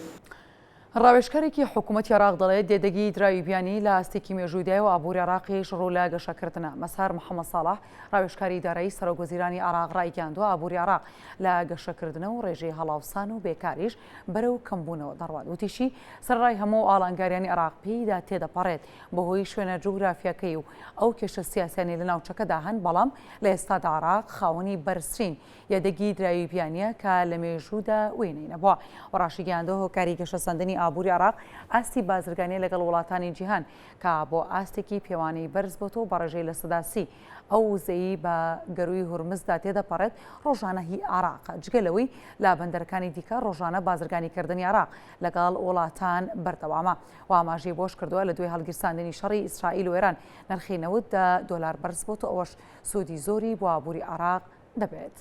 ڕاوێژکارێکی حکوومەتی عێراق دەڵێت دێدەگی دراویبیانی لە ئاستێکی مێژوودای و ئابووری عێراقیش ڕوو لە گەشەکردنە. مەسار محەممەد ساڵح ڕاوێژکاری دارایی سەرۆکوەزیرانی عێراق ڕایگەاندووە ئابووری عێراق لە گەشەکردنە و ڕێژەی هەڵاوسان و بێکاریش بەرەو کەمبوونەوە دەڕوات. وتیشی سەرڕای هەموو ئاڵنگاریانی عێراق پێیدا تێدەپەڕێت بەهۆی شوێنە جوگرافیەکەی و ئەو کێشە سیاسیانی لە ناوچەکەدا هەن، بەڵام لە ئێستادا عێراق خاوەنی بەرزترین یادەگی دراویبیانیە کە لە مێژوودا وێنەی نەبووە. وەڕاشیگەاندووە هۆکاری گەشەسەندنی ئابووری عێراق ئاستی بازرگانی لەگەڵ وڵاتانی جیهان کە بۆ ئاستێکی پێوانەی بەرز بۆتەوە بە ڕێژەی لە سەداسی ئەو وزەیی بە گەروی هورمزدا تێدەپەڕێت ڕۆژانە هی عێراق. جگەلەوەی لە بەندەرەکانی دیکە ڕۆژانە بازرگانیکردنی عێراق لەگەڵ وڵاتان بەردەوامە و ئاماژەی بۆش کردووە لە دوای هەڵگیرساندنی شەڕی ئیسرائیل و ئێران نرخی 90 دلار بەرز بۆتەوە، ئەوەش سوودی زۆری بۆ ئابووری عێراق دەبێت.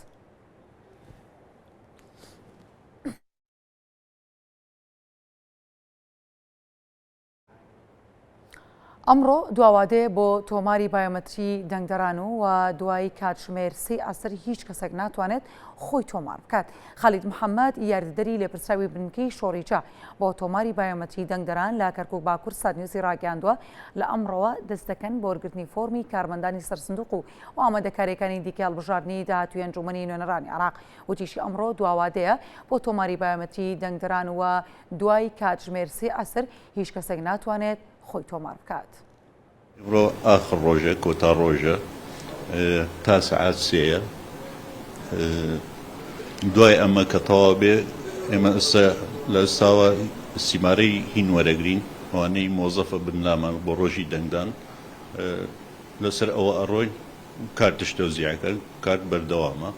ئەمڕۆ دواوادێ بۆ تۆماری بایۆمەتری دەنگدەران و دوای کاتژمێر 3 عەسر هیچ کەسێک ناتوانێت خۆی تۆمار بکات. خالید محەممەد یاردەدەری لێپرسراوی بنکەی شۆڕیجا بۆ تۆماری بایۆمەتری دەنگدەران لە کەرکووک باکوور سادنیوسی ڕاگەاندووە لە ئەمڕۆوە دەست دەکەن بۆ وەرگرتنی فۆرمی کارمەندانی سەرسندوق و ئامادەکاریەکانی دیکە هەڵبژاردننی داهاتووی ئەنجومەنی نوێنەرانی عێراق. وتیشی ئەمڕۆ دواوادەیە بۆ تۆماری بایۆمەتری دەنگدەران و دوای کاتژمێر 3 عەسر هیچ کەسێک ناتوانێت خۆی تۆمار بکات. آخر ڕۆژە کۆتا ڕۆژە تا سعات سێیە دوای ئەمە کە تەواو بێ ئێمە لە ئێستاوە سیمارەی هین وەرەگرین ئەوانەی مۆزەفە بنلامان بۆ ڕۆژی دەنگدان لەسەر ئەوە ئەڕۆین کارت تەوزیعەکە کارت بەردەوامە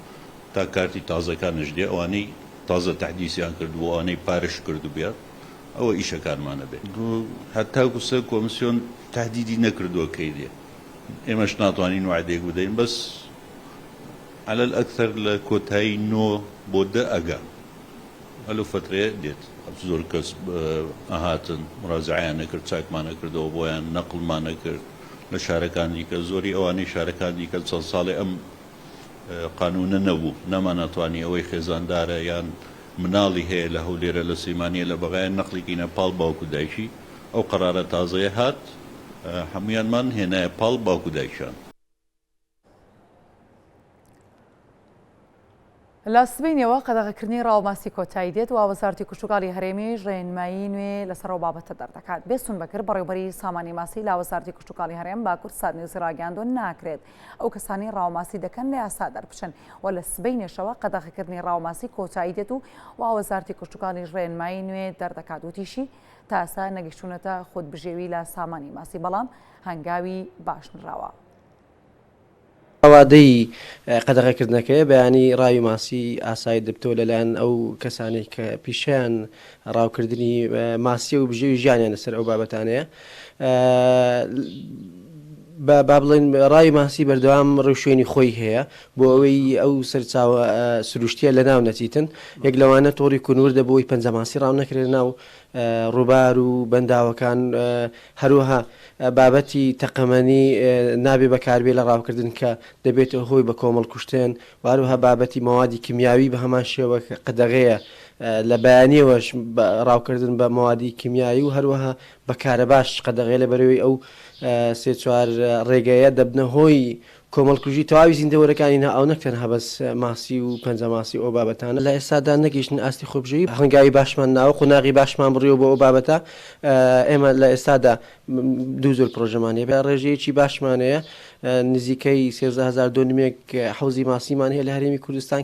تا کارتی تازەکانش دێ ئەوانەی تازە تەحدیثیان کردبوو ئەوانەی پارش کردو بێت ئەوە ئیشەکانمانە بێت هەتاکو سەر کۆمسیۆن تهدیدی نەکردووە کەی دێ ئێمەش ناتوانین وعدێک بدەین بەس على الأكثر لە کۆتایی 9 بۆ 10 ئەگەن هەلو فترەیە دێت زۆر کەس ئەهاتن مڕازعیان نەکرد چاکمان نەکردەوە بۆیان نەقڵمان نەکرد لە شارەکان دیکە زۆری ئەوانەی شارەکان دیکە چەند ساڵی ئەم قانونە نەبوو نەمان ناتوانانی ئەوەی خێزاندارە یان مناڵی هەیە لە هەولێرە لە سلێمانیە لە بەغایان نەقڵێکینە پاڵ باوکو دایکی ئەو قەرارە تازەیە هات هەمویانمان هێنایە پاڵ باوکو دایکشان لە سبینەوە قەدەغەکردنی ڕاوماسی کۆتایی دێت و وەزارەتی کشتوکاڵی هەرێمیش ڕێنمایی نوێ لەسەرەوە بابەتە دەردەکات بێستون بەکرد بەڕێوەبەری سامانی ماسی لا وەزارەتی کشتوکاڵی هەرێم باکوور سادنووسی ڕاگەاندۆ ناکرێت ئەو کەسانی ڕاوماسی دەکەن لە یاسا دەربچن و لە سبینێشەوە قەدەغەکردنی ڕاوماسی کۆتایی دێت و وەزارەتی کشتوکاڵیش ڕێنمایی نوێ دەردەکات وتیشی تا ئێستا نەگەیشتوونەتە خودبژێوی لە سامانی ماسی بەڵام هەنگاوی باشنراوە. ئەوادەی قەدەغەکردنەکەی بەیانی ڕاوی ماسی ئاسایی دەبتەوە لەلایەن ئەو کەسانێک کە پیشیان ڕاوکردنی ماسی و بژێوی ژیانیان لەسەر ئەو بابەتانەیە با بڵێن ڕاوی ماسی بەردەوام ڕێوشێنی خۆی هەیە بۆ ئەوەی ئەو سەرچاوە سروشتیە لە ناو نەچیتن یەک لەوانە تۆڕی کونور دەبەوەی پەنجەماسی ڕاو نەکرێت ناو ڕووبار و بەنداوەکان هەروەها بابەتی تەقەمەنی نابێ بەکاربێ لە ڕاوکردن کە دەبێتەوە هۆی بە کۆمەڵ کوشتێن واروها بابەتی مەوادی کیمیاوی بە هەمان شێوە قەدەغەیە لە بەیانیەوەش ڕاوکردن بە مەوادی کیمیایی و هەروەها بەکارە باش قەدەغەیە لە بەرەوەی ئەو سێ چوار ڕێگەیە دەبنە هۆی کۆمەڵکوژی تەواوی زیندەوەرەکانی ئەو نەکەن هەبەس ماسی و پەنجەماسی ئەو بابەتانە لە ئێستادا نەگەیشتن ئاستی خۆبژەوی هەنگاوی باشمان ناوە قۆناغی باشمان بڕیەوە بۆ ئەو بابەتە ئێمە لە ئێستادا دوو زۆر پرۆژەمانەیە بە ڕێژەیەکی باشمانەیە نزیکەی 13,000 دۆنمێک حوزی ماسیمان هەیە لە هەرێمی کوردستان.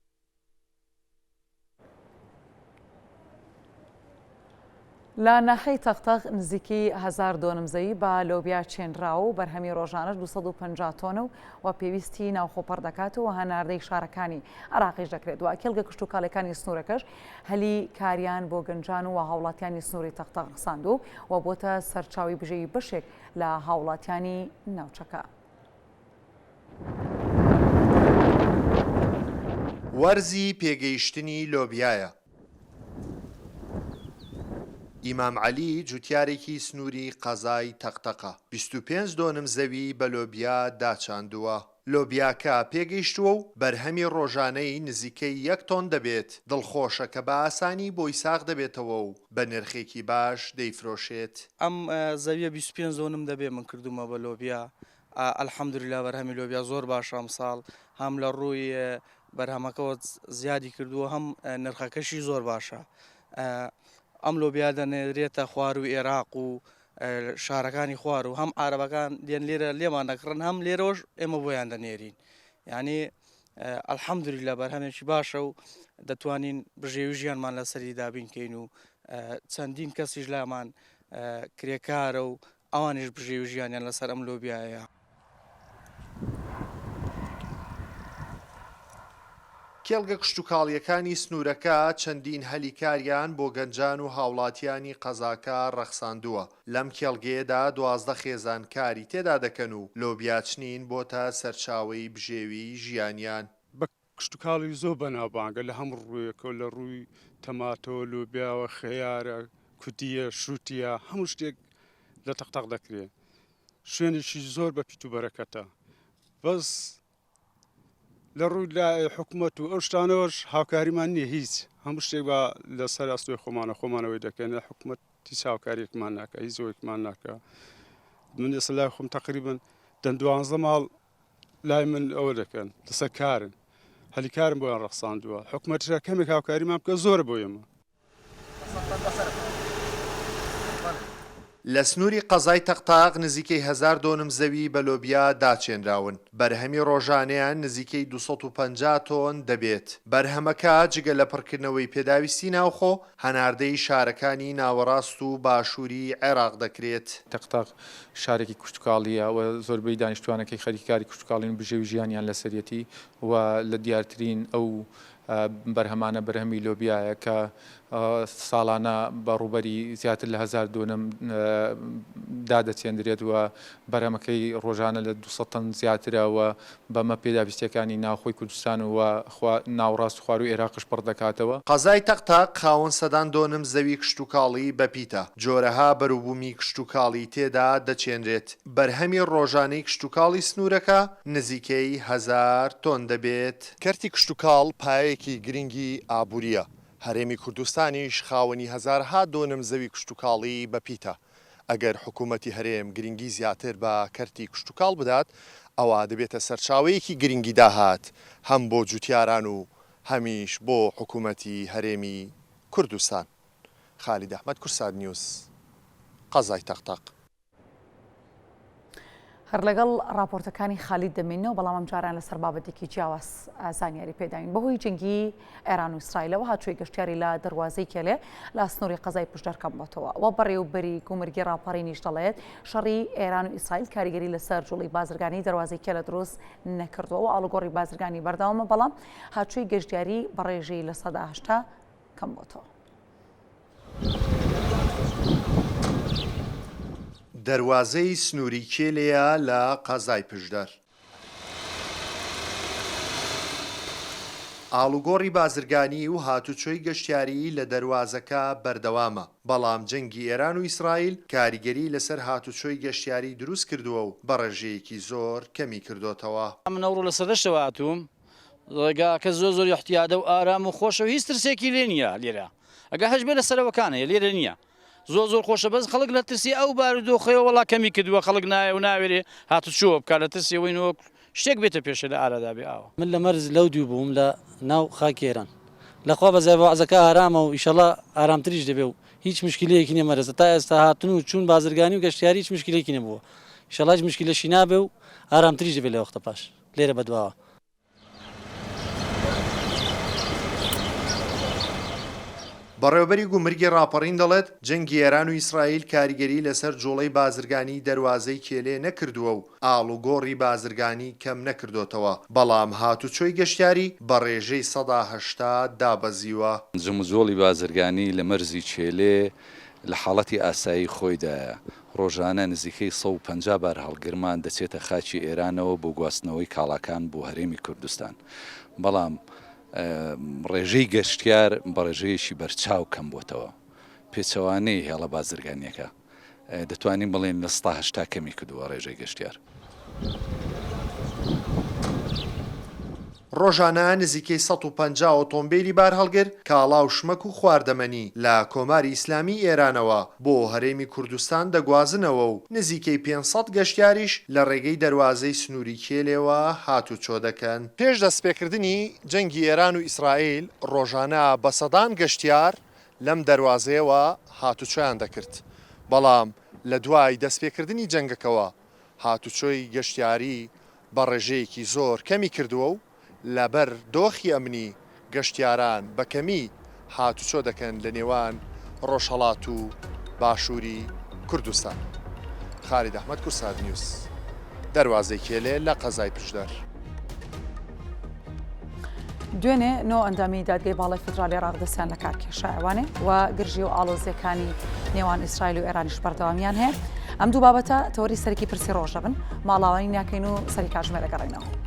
لە ناحەی تەختەق نزیکی 1000 دۆنمزەیی بە لۆبیا چێنراوە و بەرهەمی ڕۆژانەش 250 تۆنە و پێویستی ناوخۆپەر دەکاتەوە هەناردەی شارەکانی عراقیش دەکرێت و کێلگە کشتوکاڵەکانی سنوورەکەش هەلی کاریان بۆ گەنجان و هاوڵاتیانی سنووری تەختەق ڕخساندوو و بۆتە سەرچاوی بژێوی بەشێک لە هاوڵاتیانی ناوچەکە. وەرزی پێگەیشتنی لۆبیایە. ئیمام عەلی جوتیارێکی سنووری قەزای تەختەقە 25 دۆنم زەوی بە لۆبیا داچاندووە. لۆبیاکە پێگەیشتووە و بەرهەمی ڕۆژانەی نزیکەی 1 تۆن دەبێت دڵخۆشە کە بە ئاسانی بۆی ساغ دەبێتەوە و بە نرخێکی باش دەیفرۆشێت. ئەم زەویە 25 دۆنم دەبێ من کردومە بە لۆبیا ئەلحەمدولیلا بەرهەمی لۆبیا زۆر باشە ئەم ساڵ هەم لە ڕووی بەرهەمەکەەوە زیادی کردووە هەم نرخەکەشی زۆر باشە. ئەم لۆبیا دەنێرێتە خوار و عێراق و شارەکانی خوار و هەم عارەبەکان دێن لێرە لێمان دەکڕن هەم لێرەوەش ئێمە بۆیان دەنێرین یعنی ئەلحەمدولیلا بەرهەمێکی باشە و دەتوانین بژێوی ژیانمان لەسەری دابینکەین و چەندین کەسیش لامان کرێکارە و ئەوانش بژێوی ژیانیان لەسەر ئەم لۆبیایە. کێڵگە کشتوکاڵیەکانی سنوورەکە چەندین هەلیکاریان بۆ گەنجان و هاوڵاتیانی قەزاکە ڕەخساندووە. لەم کێڵگەیەدا 12 خێزانکاری تێدا دەکەن و لۆبیاچنین بۆتە سەرچاوەی بژێوی ژیانیان. بە کشتوکاڵی زۆر بەناوبانگە لە هەموو ڕوویەکە لە ڕووی تەماتۆ لۆبیاوە خەیارە کوتیە شووتیە هەموو شتێک لە تەختەق دەکرێت شوێنێکی زۆر بە پیت و بەرەکەتە بەس لە ڕووی لای حکوومەت و ئەو شتانەوەش هاوکاریمان نییە هیچ هەموو شتێک بە لەسەر ئەستۆی خۆمانەوەی دەکەن لە حکوومەتی هاوکاریەکمان ناکە هیچ زۆرێکمان ناکە. من ئێستا لای خۆم تقریبن 12 ماڵ لای من ئەوە دەکەن لەسەر کارن هەلیکارم بۆیان ڕەخساندووە حکوومەتیش کەمێک هاوکاریمان بکە زۆرە بۆ ئێمە. لە سنووری قەزای تەقتاق نزیکەی 1000 دۆنم زەوی بە لۆبیا داچێنراون. بەرهەمی ڕۆژانەیان نزیکەی 250 تۆن دەبێت. بەرهەمەکە جگە لە پڕکردنەوەی پێداویستی ناوخۆ هەناردەی شارەکانی ناوەڕاست و باشووری عێراق دەکرێت. تەقتاق شارێکی کوشتتوکاڵیە و زۆربەی دانیشتوانەکەی خەریکاری کوشتتوکاڵین بژێوی ژیانیان لەسەرەتی و لە دیارترین ئەو بەرهەمانە بەرهەمی لۆبیایە کە ساڵانە بەڕوبەری زیاتر لە 1000 دۆنم دادەچێندرێت و بەرهەمەکەی ڕۆژانە لە 200 تن زیاترەوە بەمە پێداویستەکانی ناوخۆی کوردستان و ناوڕاست و خوار و عێراقش پڕ دەکاتەوە. قەزای تەقتاق خاوەن سەدان دۆنم زەوی کشتتوکاڵی بەپیتە. جۆرەها بەروبوومی کشتتوکاڵی تێدا دەچێنرێت. بەرهەمی ڕۆژانەی کشتتوکاڵی سنوورەکە نزیکەی 1000 تۆن دەبێت. کەرتی کشتتوکاڵ پایەکی گرنگی ئابووریە. هەرێمی کوردستانیش خاوەنی هەزارها دۆنم زەوی کشتتوکاڵی بەپیتە. ئەگەر حکوومەتی هەرێم گرنگی زیاتر بە کەرتی کشتتوکاڵ بدات ئەوە دەبێتە سەرچاوەیەکی گرنگی داهات هەم بۆ جوتیاران و هەمیش بۆ حکوومەتی هەرێمی کوردستان. خالید ئەحمەد، کورساد نیوز، قەزای تەقتاق. هەر لەگەڵ راپۆرتەکانی خالید دەمێنەوە، بەڵام ئەم جاران لەسەر بابەتێکی جیاواز زانیاری پێداین. بەهۆی جەنگی ئێران و ئیسرائیلەوە هاتووی گەشتیاری لە دەواازەی کێلێ لە سنووری قەزای پشدەرکەم بۆتەوە. وە بەڕێوبەری کومرگی راپەڕینیش دەڵێت شەڕی ئێران و ئیسرائیل کاریگەری لەسەر جوڵی بازرگانی دەواازەی کێلە دروست نەکردووە و ئاڵوگۆڕی بازرگانی بەردەوامە، بەڵام هاتووی گەشتیاری بەڕێژەی لە 180 کەم بۆتەوە. دەواازەی سنووری کێلەیە لە قەزای پشدەر. ئاڵوگۆڕی بازرگانی و هاتوچۆی گەشتیاری لە دەواازەکە بەردەوامە، بەڵام جەنگی ئێران و ئیسرائیل کاریگەری لەسەر هاتوچۆی گەشتیاری دروست کردووە و بەڕێژەیەکی زۆر کەمی کردوتەوە. من ئەوڕۆ لە سەردەشتەوە هاتووم، ڕێگاکە زۆر احتیادە و ئارام و خۆشە و هیچ ترسێکی لێ نییە لێرە. ئەگە هەش بێ لە سەرەوەکانەیە لێرە نییە. زۆر خۆشە، بەس خەڵک لە ترسی ئەو بارودۆخەوە وەڵا کەمی کردووە، خەڵک نایە و ناوێرێ هاتوچۆ بکات لە ترسیەوەی شتێک بێتە پێشە لە ئارادا بێ ئاوە. من لە مەرز لەو دوو بووم لە ناو خاکی ئێران. لەخوا بەزای وەعزەکە ئارامە و ئیشەڵا ئارامتریش دەبێ و هیچ مشکلەیەکی نییە مەرزە. تا ئێستا هاتن و چوون بازرگانی و گەشتیاری هیچ مشکلێکی نەبووە. ئیشەڵا هیچ مشکلەشی نابێ و ئارامتریش دەبێت لە وەختە پاش لێرە بەدواوە. بەڕێوەبەری گومرگی راپەڕین دەڵێت جەنگی ئێران و ئیسرائیل کاریگەری لەسەر جوڵەی بازرگانی دەواازەی کێلێ نەکردووە و ئاڵوگۆڕی بازرگانی کەم نەکردوتەوە، بەڵام هاتوچۆی گەشتیاری بە ڕێژەی 180 دابەزیوە. جموزۆڵی بازرگانی لە مەرزی کێلێ لە حاڵەتی ئاسایی خۆیدایە. ڕۆژانە نزیکەی 150 بار هەڵگرمان دەچێتە خاچی ئێرانەوە بۆ گواستنەوەی کاڵاکان بۆ هەرێمی کوردستان، بەڵام ڕێژەی گەشتیار بە ڕێژەیەشی بەرچاو کەم بۆتەوە. پێچەوانەی هێڵە بازرگانیەکە دەتوانین بڵێن لە 180 کەمی کردووە ڕێژەی گەشتیار. ڕۆژانە نزیکەی 150 ئۆتۆمبیلی بار هەڵگر کاڵا و شمەک و خواردەمەنی لە کۆماری ئیسلامی ئێرانەوە بۆ هەرێمی کوردستان دەگوازنەوە و نزیکەی 500 گەشتیاریش لە ڕێگەی دەواازەی سنووری کێلێەوە هاتوچۆ دەکەن. پێش دەستپێکردنی جەنگی ئێران و ئیسرائیل ڕۆژانە بە سەدان گەشتیار لەم دەواازەیەوە هاتوچۆیان دەکرد، بەڵام لە دوای دەستپێکردنی جەنگەکەوە هاتوچۆی گەشتیاری بە ڕێژەیەکی زۆر کەمی کردووە و لەبەر دۆخی ئەمنی گەشتیاران بەکەمی هاتوچۆ دەکەن لە نێوان ڕۆژهەڵات و باشووری کوردستان. خالید ئەحمەد، کورساد نیوز، دەواازەی کێلێ لە قەزای پشدەر. دوێنێ نۆ ئەندامی دادگای باڵای فیدرالی عێراق دەستیان لە کارکێشایەوانێ و گرژی و ئاڵۆزیەکانی نێوان ئیسرائیل و ئێرانیش بەردەوامیان هەیە. ئەم دوو بابەتە تەوەری سەرەکی پرسی ڕۆژ دەبن، ماڵاوانی ناکەین و سەری کاتژمێر دەگەڕێنەوە.